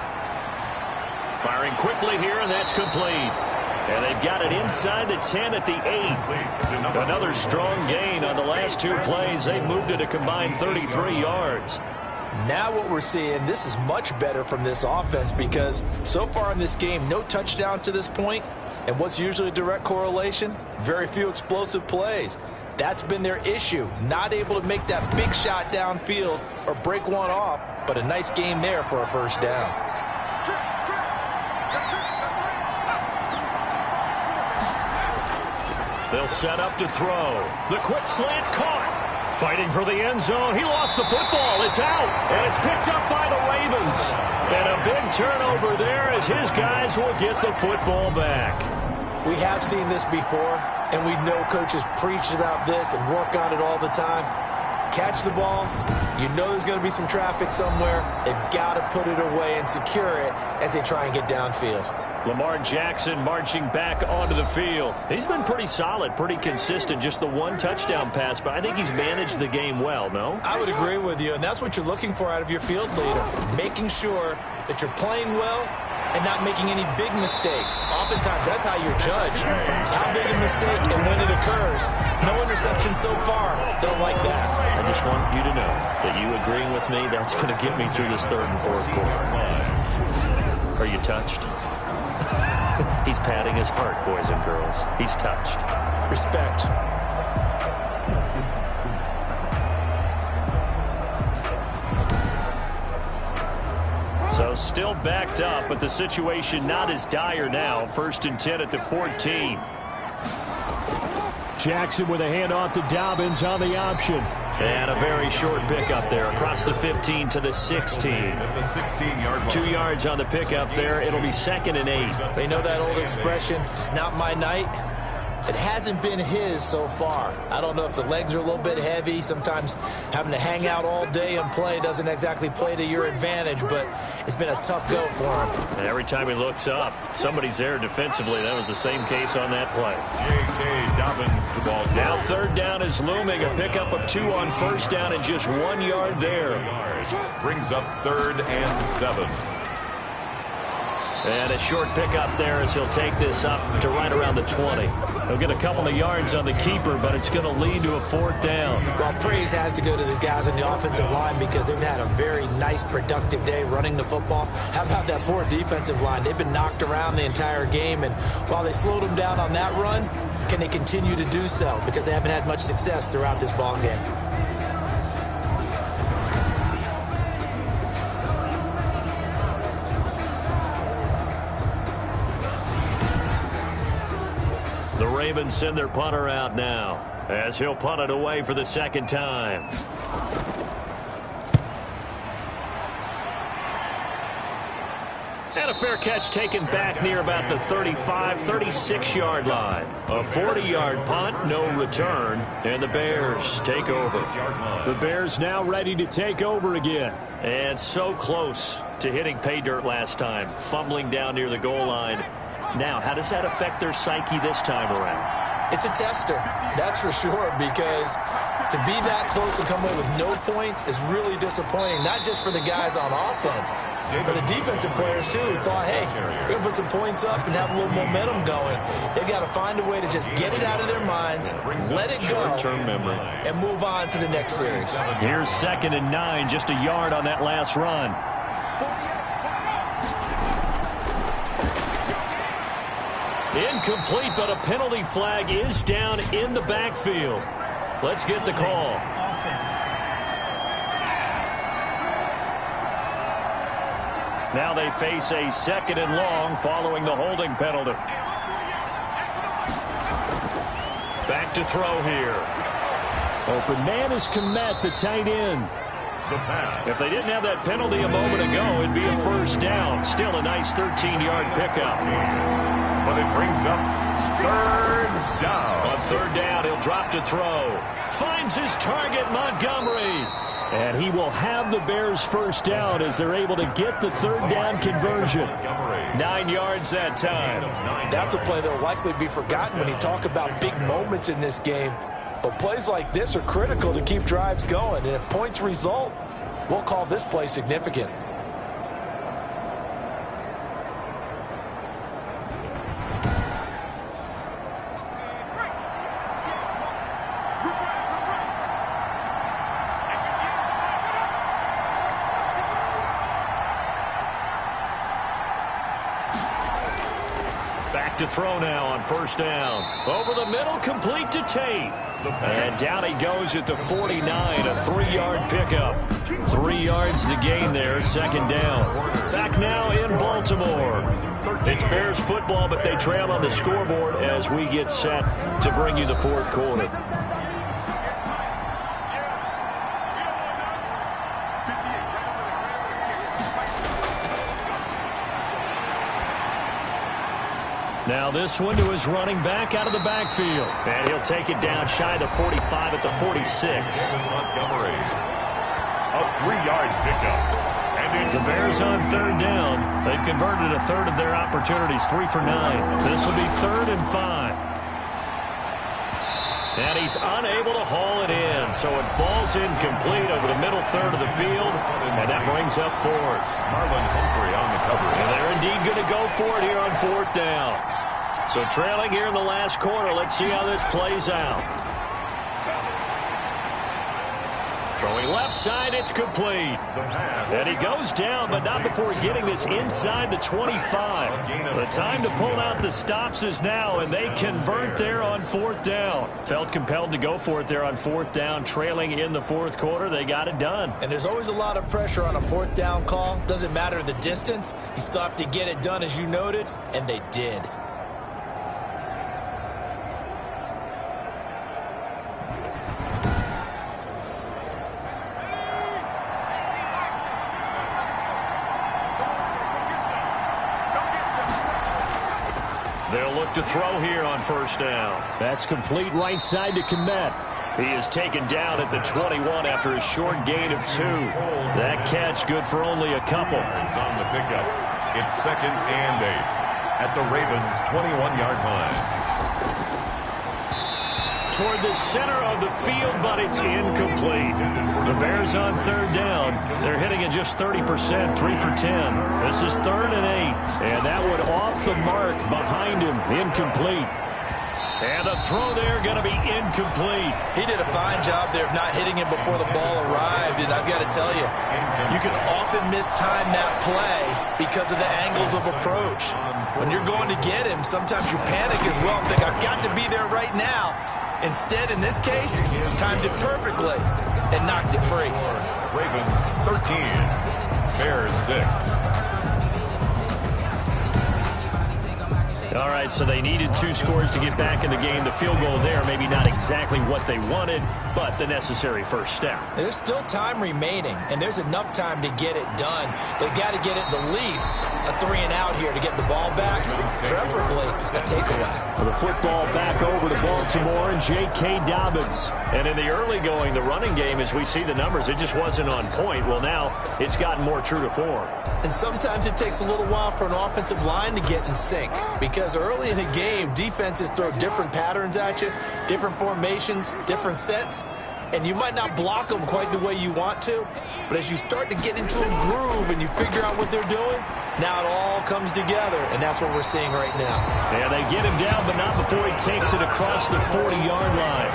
Firing quickly here, and that's complete. And they've got it inside the 10 at the 8. Another strong gain on the last 2 plays. They moved it a combined 33 yards. Now what we're seeing, this is much better from this offense because so far in this game, no touchdown to this point. And what's usually a direct correlation? Very few explosive plays. That's been their issue. Not able to make that big shot downfield or break one off, but a nice game there for a first down. They'll set up to throw. The quick slant caught. Fighting for the end zone. He lost the football. It's out. And it's picked up by the Ravens. And a big turnover there as his guys will get the football back. We have seen this before, and we know coaches preach about this and work on it all the time. Catch the ball. You know there's going to be some traffic somewhere. They've got to put it away and secure it as they try and get downfield. Lamar Jackson marching back onto the field. He's been pretty solid, pretty consistent. Just the 1 touchdown pass, but I think he's managed the game well, no? I would agree with you, and that's what you're looking for out of your field leader. Making sure that you're playing well and not making any big mistakes. Oftentimes, that's how you're judged. How big a mistake and when it occurs. No interception so far. Don't like that. I just want you to know that you agreeing with me, that's going to get me through this 3rd and 4th quarter. Are you touched? He's patting his heart, boys and girls. He's touched. Respect. So still backed up, but the situation not as dire now. 1st and 10 at the 14. Jackson with a handoff to Dobbins on the option. And a very short pickup there across the 15 to the 16. At the 16-yard line. 2 yards on the pickup there. It'll be 2nd and 8. They know that old expression, it's not my night. It hasn't been his so far. I don't know if the legs are a little bit heavy. Sometimes having to hang out all day and play doesn't exactly play to your advantage, but it's been a tough go for him. And every time he looks up, somebody's there defensively. That was the same case on that play. J.K. Dobbins, the ball. Now 3rd down is looming. A pickup of 2 on 1st down and just 1 yard there. Brings up 3rd and 7. And a short pickup there as he'll take this up to right around the 20. He'll get a couple of yards on the keeper, but it's going to lead to a 4th down. Well, praise has to go to the guys on the offensive line because they've had a very nice, productive day running the football. How about that poor defensive line? They've been knocked around the entire game, and while they slowed them down on that run, can they continue to do so? Because they haven't had much success throughout this ball game. The Ravens send their punter out now as he'll punt it away for the 2nd time. And a fair catch taken back near about the 35, 36-yard line. A 40-yard punt, no return, and the Bears take over. The Bears now ready to take over again. And so close to hitting pay dirt last time, fumbling down near the goal line. Now, how does that affect their psyche this time around? It's a tester, that's for sure, because to be that close and come away with no points is really disappointing, not just for the guys on offense, but the defensive players, too, who thought, hey, we're going to put some points up and have a little momentum going. They've got to find a way to just get it out of their minds, let it go, short-term memory, and move on to the next series. Here's 2nd and 9, just a yard on that last run. Incomplete, but a penalty flag is down in the backfield. Let's get the call. Now they face a 2nd and long following the holding penalty. Back to throw here. Open man is Kmet, the tight end. If they didn't have that penalty a moment ago, it'd be a 1st down. Still a nice 13-yard pickup. But it brings up 3rd down. On 3rd down, he'll drop to throw. Finds his target, Montgomery. And he will have the Bears' 1st down as they're able to get the 3rd down conversion. 9 yards that time. That's a play that will likely be forgotten when you talk about big moments in this game. But plays like this are critical to keep drives going. And if points result, we'll call this play significant. To throw now on 1st down. Over the middle, complete to Tate. And down he goes at the 49, a 3-yard pickup. 3 yards the gain there, 2nd down. Back now in Baltimore. It's Bears football, but they trail on the scoreboard as we get set to bring you the 4th quarter. Now this one to his running back out of the backfield. And he'll take it down shy of the 45 at the 46. Montgomery. A 3-yard pickup. And the Bears on 3rd down. They've converted a 1/3 of their opportunities, 3 for 9. This will be 3rd and 5. And he's unable to haul it in, so it falls incomplete over the middle 1/3 of the field, and that brings up 4th. Marlon Humphrey on the cover. And they're indeed going to go for it here on 4th down. So trailing here in the last quarter, let's see how this plays out. Throwing left side, it's complete. And he goes down, but not before getting this inside the 25. The time to pull out the stops is now, and they convert there on 4th down. Felt compelled to go for it there on 4th down, trailing in the 4th quarter. They got it done. And there's always a lot of pressure on a 4th down call. Doesn't matter the distance. You still have to get it done, as you noted, and they did. They'll look to throw here on 1st down. That's complete right side to Kmet. He is taken down at the 21 after a short gain of 2. That catch good for only a couple. On the pickup. It's 2nd and 8 at the Ravens' 21-yard line. toward the center of the field, but it's incomplete. The Bears on third down. They're hitting at just 30%, 3 for 10. This is 3rd and 8, and that one off the mark behind him, incomplete. And the throw there going to be incomplete. He did a fine job there of not hitting him before the ball arrived, and I've got to tell you, you can often mistime that play because of the angles of approach. When you're going to get him, sometimes you panic as well and think, I've got to be there right now. Instead, in this case, timed it perfectly and knocked it free. Ravens 13, Bears 6. All right, so they needed 2 scores to get back in the game. The field goal there, maybe not exactly what they wanted, but the necessary first step. There's still time remaining, and there's enough time to get it done. They've got to get at the least a 3-and-out here to get the ball back, preferably a takeaway. The football back over to Baltimore and J.K. Dobbins. And in the early going, the running game, as we see the numbers, it just wasn't on point. Well, now it's gotten more true to form. And sometimes it takes a little while for an offensive line to get in sync, because early in a game, defenses throw different patterns at you, different formations, different sets, and you might not block them quite the way you want to, but as you start to get into a groove and you figure out what they're doing, now it all comes together, and that's what we're seeing right now. And they get him down, but not before he takes it across the 40-yard line.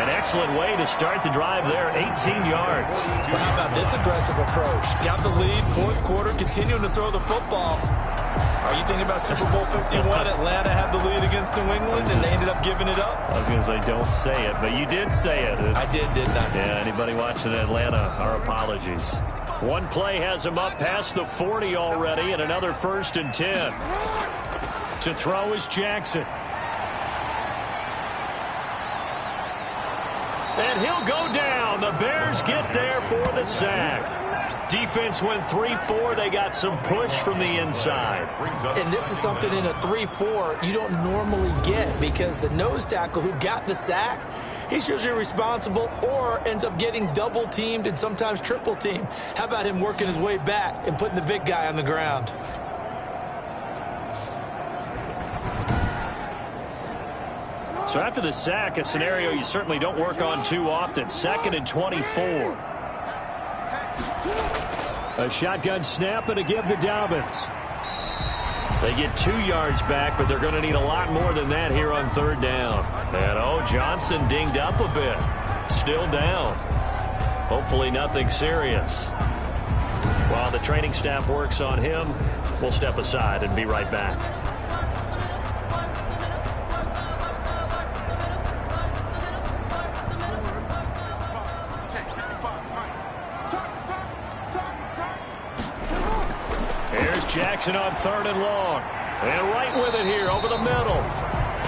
An excellent way to start the drive there, 18 yards. Well, how about this aggressive approach? Got the lead, 4th quarter, continuing to throw the football. Are you thinking about Super Bowl 51? Atlanta had the lead against New England, and they ended up giving it up? I was going to say, don't say it, but you did say it. I did, didn't I? Yeah, anybody watching Atlanta, our apologies. One play has him up past the 40 already, and another 1st and 10. To throw is Jackson. And he'll go down. The Bears get there for the sack. Defense went 3-4. They got some push from the inside. And this is something in a 3-4 you don't normally get, because the nose tackle who got the sack, he's usually responsible or ends up getting double-teamed and sometimes triple-teamed. How about him working his way back and putting the big guy on the ground? So after the sack, a scenario you certainly don't work on too often. 2nd and 24. A shotgun snap and a give to Dobbins. They get 2 yards back, but they're going to need a lot more than that here on 3rd down. And, Johnson dinged up a bit. Still down. Hopefully nothing serious. While the training staff works on him, we'll step aside and be right back. Jackson on 3rd and long. And right with it here over the middle.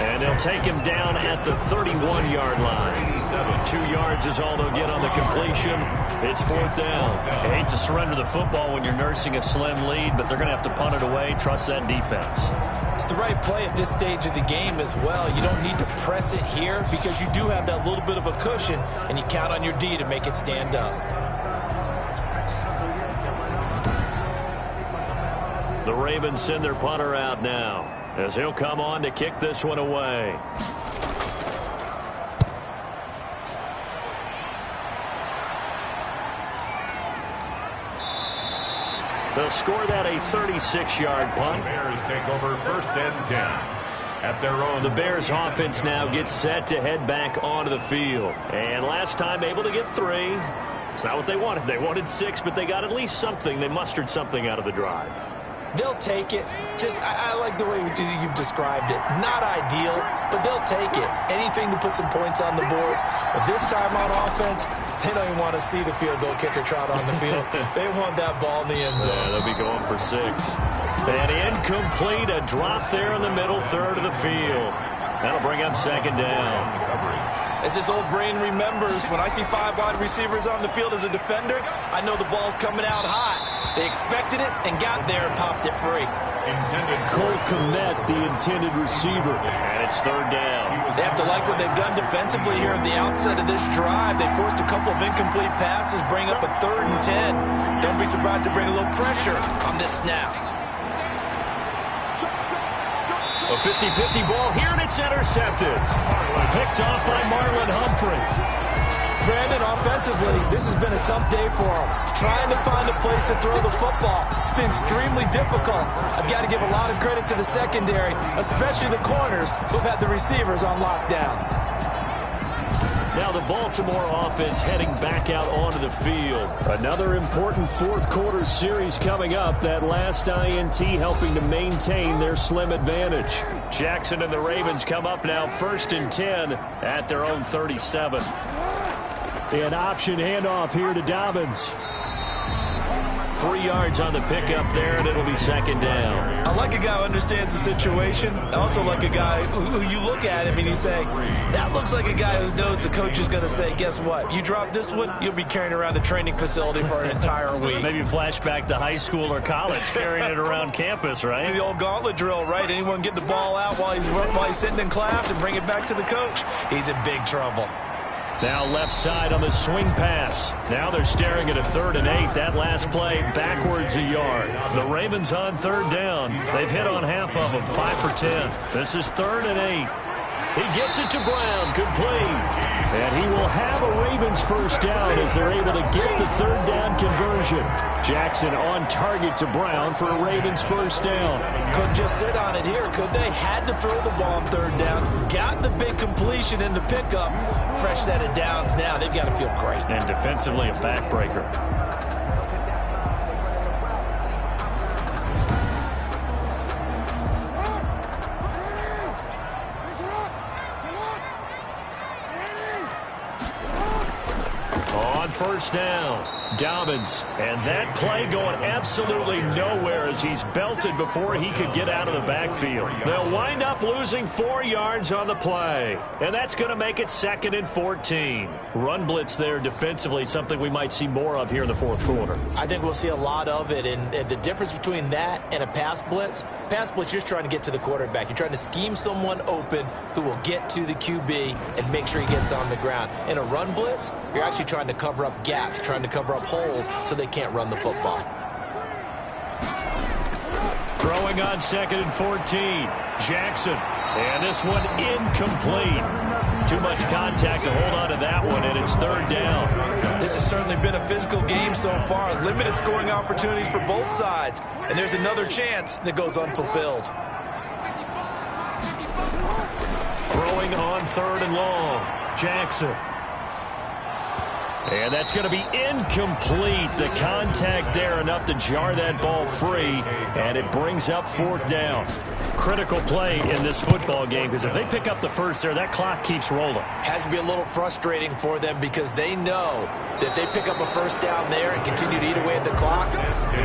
And they'll take him down at the 31-yard line. 2 yards is all they'll get on the completion. It's 4th down. I hate to surrender the football when you're nursing a slim lead, but they're going to have to punt it away. Trust that defense. It's the right play at this stage of the game as well. You don't need to press it here because you do have that little bit of a cushion, and you count on your D to make it stand up. The Ravens send their punter out now as he'll come on to kick this one away. They'll score that a 36-yard punt. The Bears take over 1st and 10 at their own. The Bears offense now gets set to head back onto the field. And last time able to get 3. It's not what they wanted. They wanted 6, but they got at least something. They mustered something out of the drive. They'll take it. I like the way you've described it. Not ideal, but they'll take it. Anything to put some points on the board. But this time on offense, they don't even want to see the field goal kicker trot on the field. They want that ball in the end zone. Yeah, they'll be going for 6. And incomplete, a drop there in the middle third of the field. That'll bring up 2nd down. As this old brain remembers, when I see 5 wide receivers on the field as a defender, I know the ball's coming out hot. They expected it and got there and popped it free. Cole Kmet, the intended receiver. And it's 3rd down. They have to like what they've done defensively here at the outset of this drive. They forced a couple of incomplete passes, bring up a 3rd and 10. Don't be surprised to bring a little pressure on this snap. A 50-50 ball here, and it's intercepted. Picked off by Marlon Humphrey. Brandon, offensively, this has been a tough day for him. Trying to find a place to throw the football. It's been extremely difficult. I've got to give a lot of credit to the secondary, especially the corners who've had the receivers on lockdown. Now the Baltimore offense heading back out onto the field. Another important fourth quarter series coming up. That last INT helping to maintain their slim advantage. Jackson and the Ravens come up now 1st and 10 at their own 37. An option handoff here to Dobbins. 3 yards on the pickup there, and it'll be 2nd down. I like a guy who understands the situation. I also like a guy who you look at him and you say, that looks like a guy who knows the coach is going to say, guess what? You drop this one, you'll be carrying around a training facility for an entire week. Maybe flashback to high school or college, carrying it around campus, right? The old gauntlet drill, right? Anyone get the ball out while he's sitting in class and bring it back to the coach? He's in big trouble. Now left side on the swing pass. Now they're staring at a 3rd and 8. That last play backwards a yard. The Ravens on 3rd down. They've hit on half of them, 5 for 10. This is 3rd and 8. He gets it to Brown, complete. And he will have a Ravens first down as they're able to get the 3rd down conversion. Jackson on target to Brown for a Ravens first down. Couldn't just sit on it here, could they? Had to throw the ball on 3rd down. Got the big completion in the pickup. Fresh set of downs now. They've got to feel great. And defensively a backbreaker. First down, Dobbins, and that play going absolutely nowhere as he's belted before he could get out of the backfield. They'll wind up losing 4 yards on the play, and that's going to make it 2nd and 14. Run blitz there defensively, something we might see more of here in the fourth quarter. I think we'll see a lot of it, and the difference between that and a pass blitz, you're just trying to get to the quarterback. You're trying to scheme someone open who will get to the QB and make sure he gets on the ground. In a run blitz, you're actually trying to cover up gaps, trying to cover up holes so they can't run the football. Throwing on 2nd and 14, Jackson, and this one incomplete. Too much contact to hold on to that one, and it's 3rd down. This has certainly been a physical game so far. Limited scoring opportunities for both sides, and there's another chance that goes unfulfilled. Throwing on 3rd and long, Jackson. And that's going to be incomplete. The contact there enough to jar that ball free, and it brings up 4th down. Critical play in this football game because if they pick up the first there, that clock keeps rolling. Has to be a little frustrating for them because they know that they pick up a first down there and continue to eat away at the clock,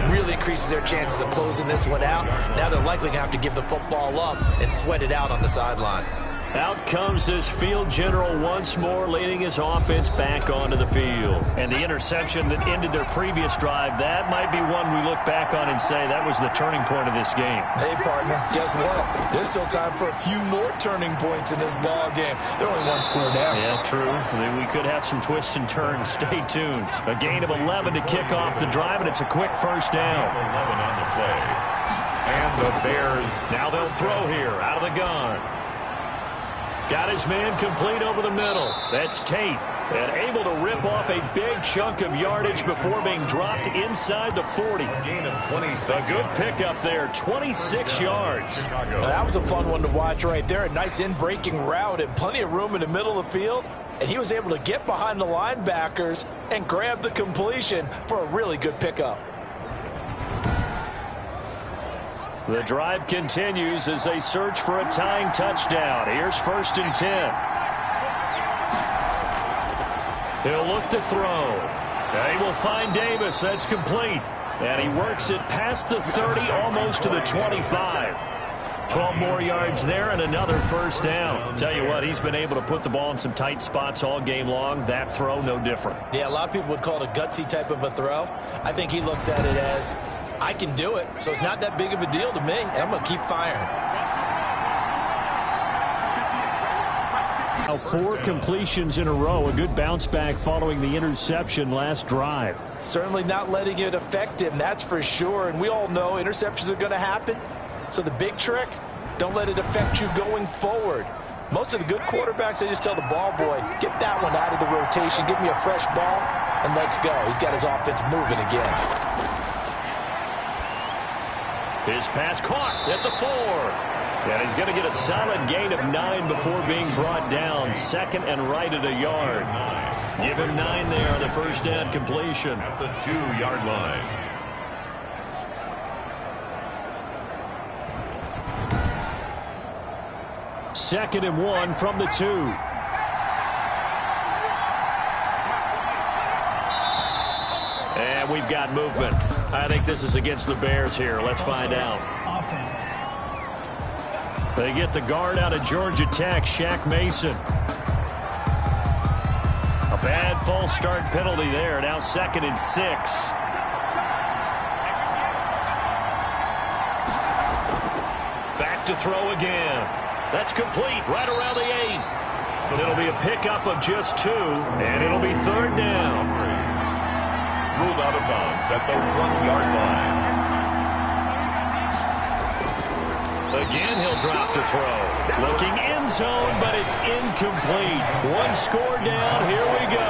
really increases their chances of closing this one out. Now they're likely going to have to give the football up and sweat it out on the sideline. Out comes this field general once more, leading his offense back onto the field. And the interception that ended their previous drive, that might be one we look back on and say that was the turning point of this game. Hey, partner, guess what? There's still time for a few more turning points in this ball game. They're only one score down. Yeah, true. We could have some twists and turns. Stay tuned. A gain of 11 to kick off the drive, and it's a quick first down. 11 on the play. And the Bears. Now they'll throw here out of the gun. Got his man complete over the middle. That's Tate. And able to rip off a big chunk of yardage before being dropped inside the 40. A gain of 26. A good pickup there, 26 yards. Now, that was a fun one to watch right there. A nice in-breaking route and plenty of room in the middle of the field. And he was able to get behind the linebackers and grab the completion for a really good pickup. The drive continues as they search for a tying touchdown. Here's 1st and 10. He'll look to throw. He will find Davis. That's complete. And he works it past the 30, almost to the 25. 12 more yards there and another first down. Tell you what, he's been able to put the ball in some tight spots all game long. That throw, no different. Yeah, a lot of people would call it a gutsy type of a throw. I think he looks at it as, I can do it, so it's not that big of a deal to me, and I'm going to keep firing. Now 4 completions in a row, a good bounce back following the interception last drive. Certainly not letting it affect him, that's for sure, and we all know interceptions are going to happen. So the big trick, Don't let it affect you going forward. Most of the good quarterbacks, they just tell the ball boy, get that one out of the rotation, give me a fresh ball, and let's go. He's got his offense moving again. His pass caught at the 4. And he's going to get a solid gain of 9 before being brought down. Second and right at a yard. Give him 9 there on the first down completion. At the 2-yard line. Second and 1 from the 2. And we've got movement. I think this is against the Bears here. Let's find out. Offense. They get the guard out of Georgia Tech, Shaq Mason. A bad false start penalty there. Now second and 6. Back to throw again. That's complete right around the 8. It'll be a pickup of just 2, and it'll be third down. Ruled out of bounds at the 1-yard line. Again, he'll drop to throw. Looking end zone, but it's incomplete. 1 score down. Here we go.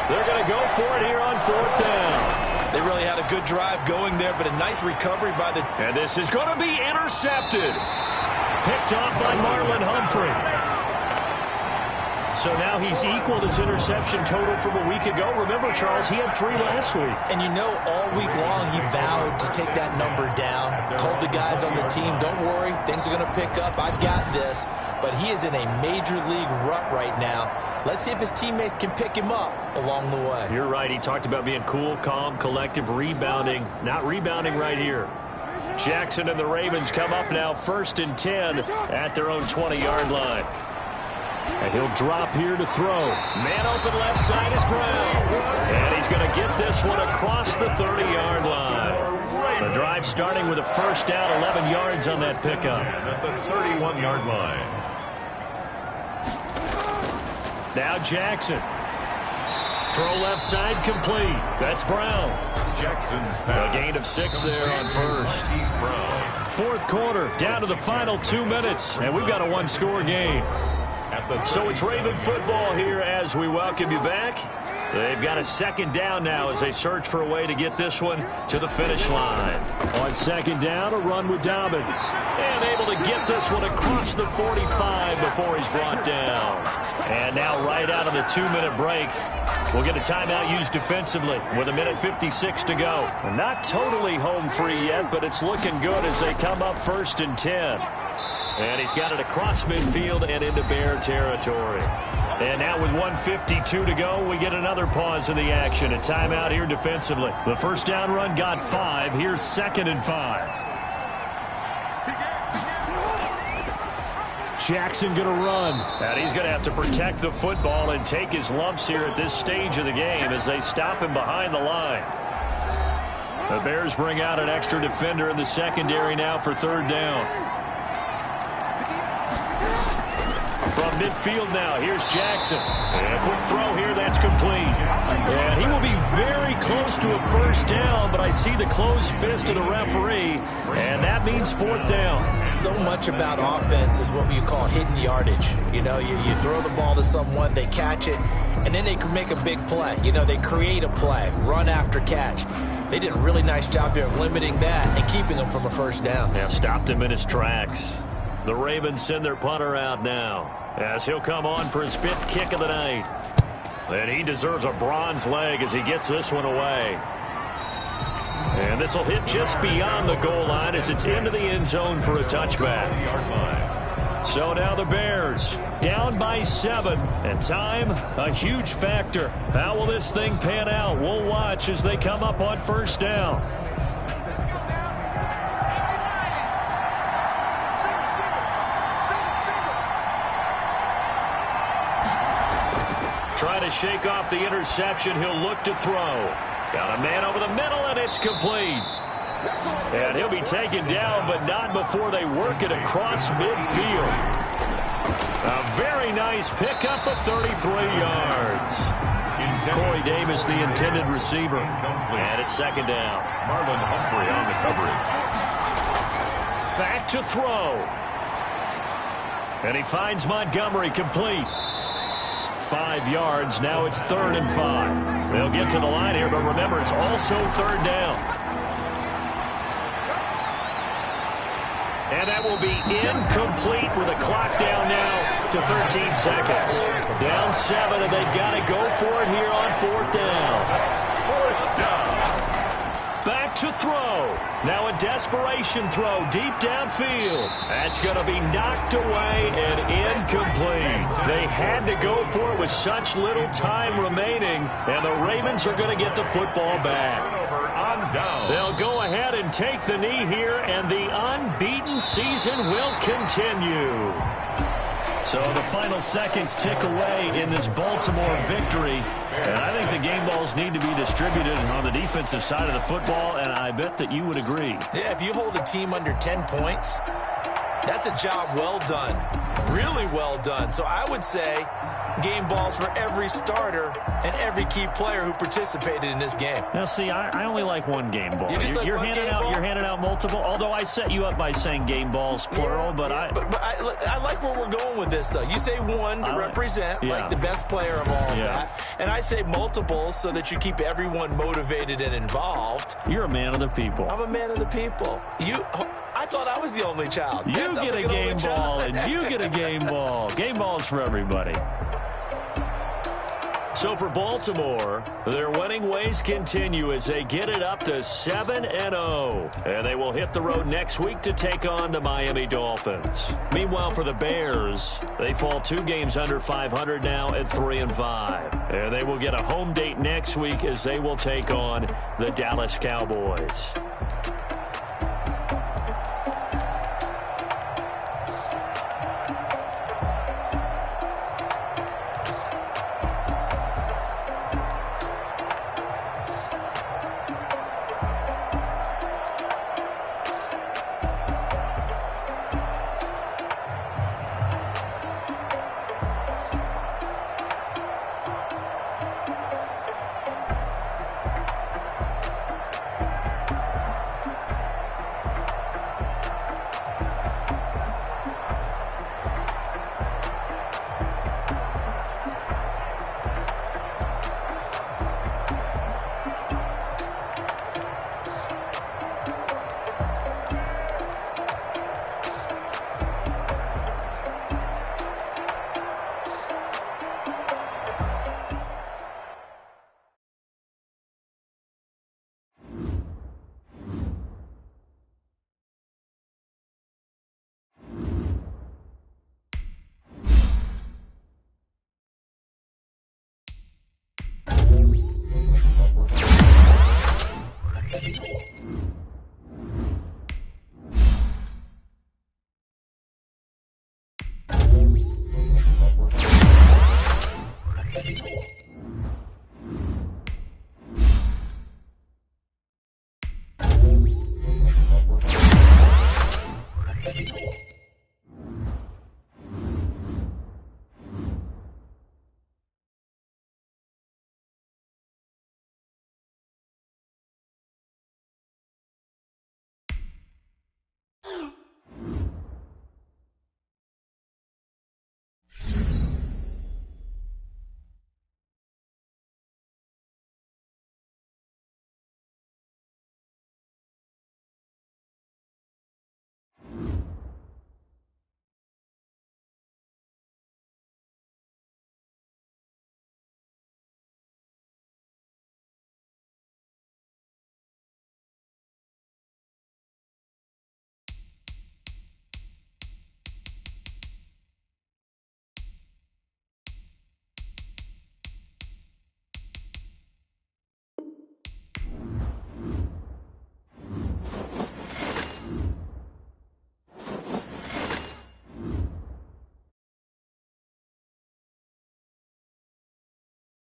They're going to go for it here on 4th down. They really had a good drive going there, but a nice recovery by the... And this is going to be intercepted. Picked off by Marlon Humphrey. So now he's equaled his interception total from a week ago. Remember, Charles, he had 3 last week. And you know, all week long he vowed to take that number down. Told the guys on the team, don't worry, things are going to pick up. I've got this. But he is in a major league rut right now. Let's see if his teammates can pick him up along the way. You're right. He talked about being cool, calm, collective, rebounding. Not rebounding right here. Jackson and the Ravens come up now 1st and 10 at their own 20-yard line. And he'll drop here to throw. Man open left side is Brown. And he's going to get this one across the 30-yard line. The drive starting with a first down, 11 yards on that pickup. At the 31-yard line. Now Jackson. Throw left side complete. That's Brown. Jackson's pass. A gain of 6 there on first. Brown. 4th quarter, down to the final 2 minutes, and we've got a 1-score game. So it's Raven football here as we welcome you back. They've got a 2nd down now as they search for a way to get this one to the finish line. On 2nd down, a run with Dobbins. And able to get this one across the 45 before he's brought down. And now right out of the 2-minute break, we'll get a timeout used defensively with 1:56 to go. Not totally home free yet, but it's looking good as they come up 1st and 10. And he's got it across midfield and into Bear territory. And now with 1:52 to go, we get another pause in the action. A timeout here defensively. The first down run got 5. Here's 2nd and 5. Jackson going to run. And he's going to have to protect the football and take his lumps here at this stage of the game as they stop him behind the line. The Bears bring out an extra defender in the secondary now for 3rd down. From midfield now, here's Jackson. And a quick throw here, that's complete. And he will be very close to a first down, but I see the closed fist of the referee, and that means 4th down. So much about offense is what you call hidden yardage. You know, you throw the ball to someone, they catch it, and then they can make a big play. You know, they create a play, run after catch. They did a really nice job there of limiting that and keeping him from a first down. Yeah, stopped him in his tracks. The Ravens send their punter out now as he'll come on for his 5th kick of the night. And he deserves a bronze leg as he gets this one away. And this will hit just beyond the goal line as it's into the end zone for a touchback. So now the Bears down by 7, and time a huge factor. How will this thing pan out? We'll watch as they come up on first down. Trying to shake off the interception. He'll look to throw. Got a man over the middle, and it's complete. And he'll be taken down, but not before they work it across midfield. A very nice pickup of 33 yards. Corey Davis, the intended receiver. And it's 2nd down. Marlon Humphrey on the coverage. Back to throw. And he finds Montgomery complete. 5 yards. Now it's 3rd and 5. They'll get to the line here, but remember, it's also 3rd down. And that will be incomplete with a clock down now to 13 seconds. Down 7, and they've got to go for it here on 4th down. Back to throw. Now a desperation throw deep downfield. That's going to be knocked away and incomplete. They had to go for it with such little time remaining, and the Ravens are going to get the football back. They'll go ahead and take the knee here, and the unbeaten season will continue. So the final seconds tick away in this Baltimore victory. And I think the game balls need to be distributed on the defensive side of the football, and I bet that you would agree. Yeah, if you hold a team under 10 points, that's a job well done. Really well done. So I would say game balls for every starter and every key player who participated in this game. Now, see, I only like one game ball. You're handing out multiple. Although I set you up by saying game balls plural, but I like where we're going with this, though. You say one to represent like the best player of all of that, and I say multiples so that you keep everyone motivated and involved. You're a man of the people. I'm a man of the people. I thought I was the only child. You get a game ball, and you get a game ball. Game balls for everybody. So for Baltimore, their winning ways continue as they get it up to 7-0. And they will hit the road next week to take on the Miami Dolphins. Meanwhile, for the Bears, they fall 2 games under 500 now at 3-5. And they will get a home date next week as they will take on the Dallas Cowboys.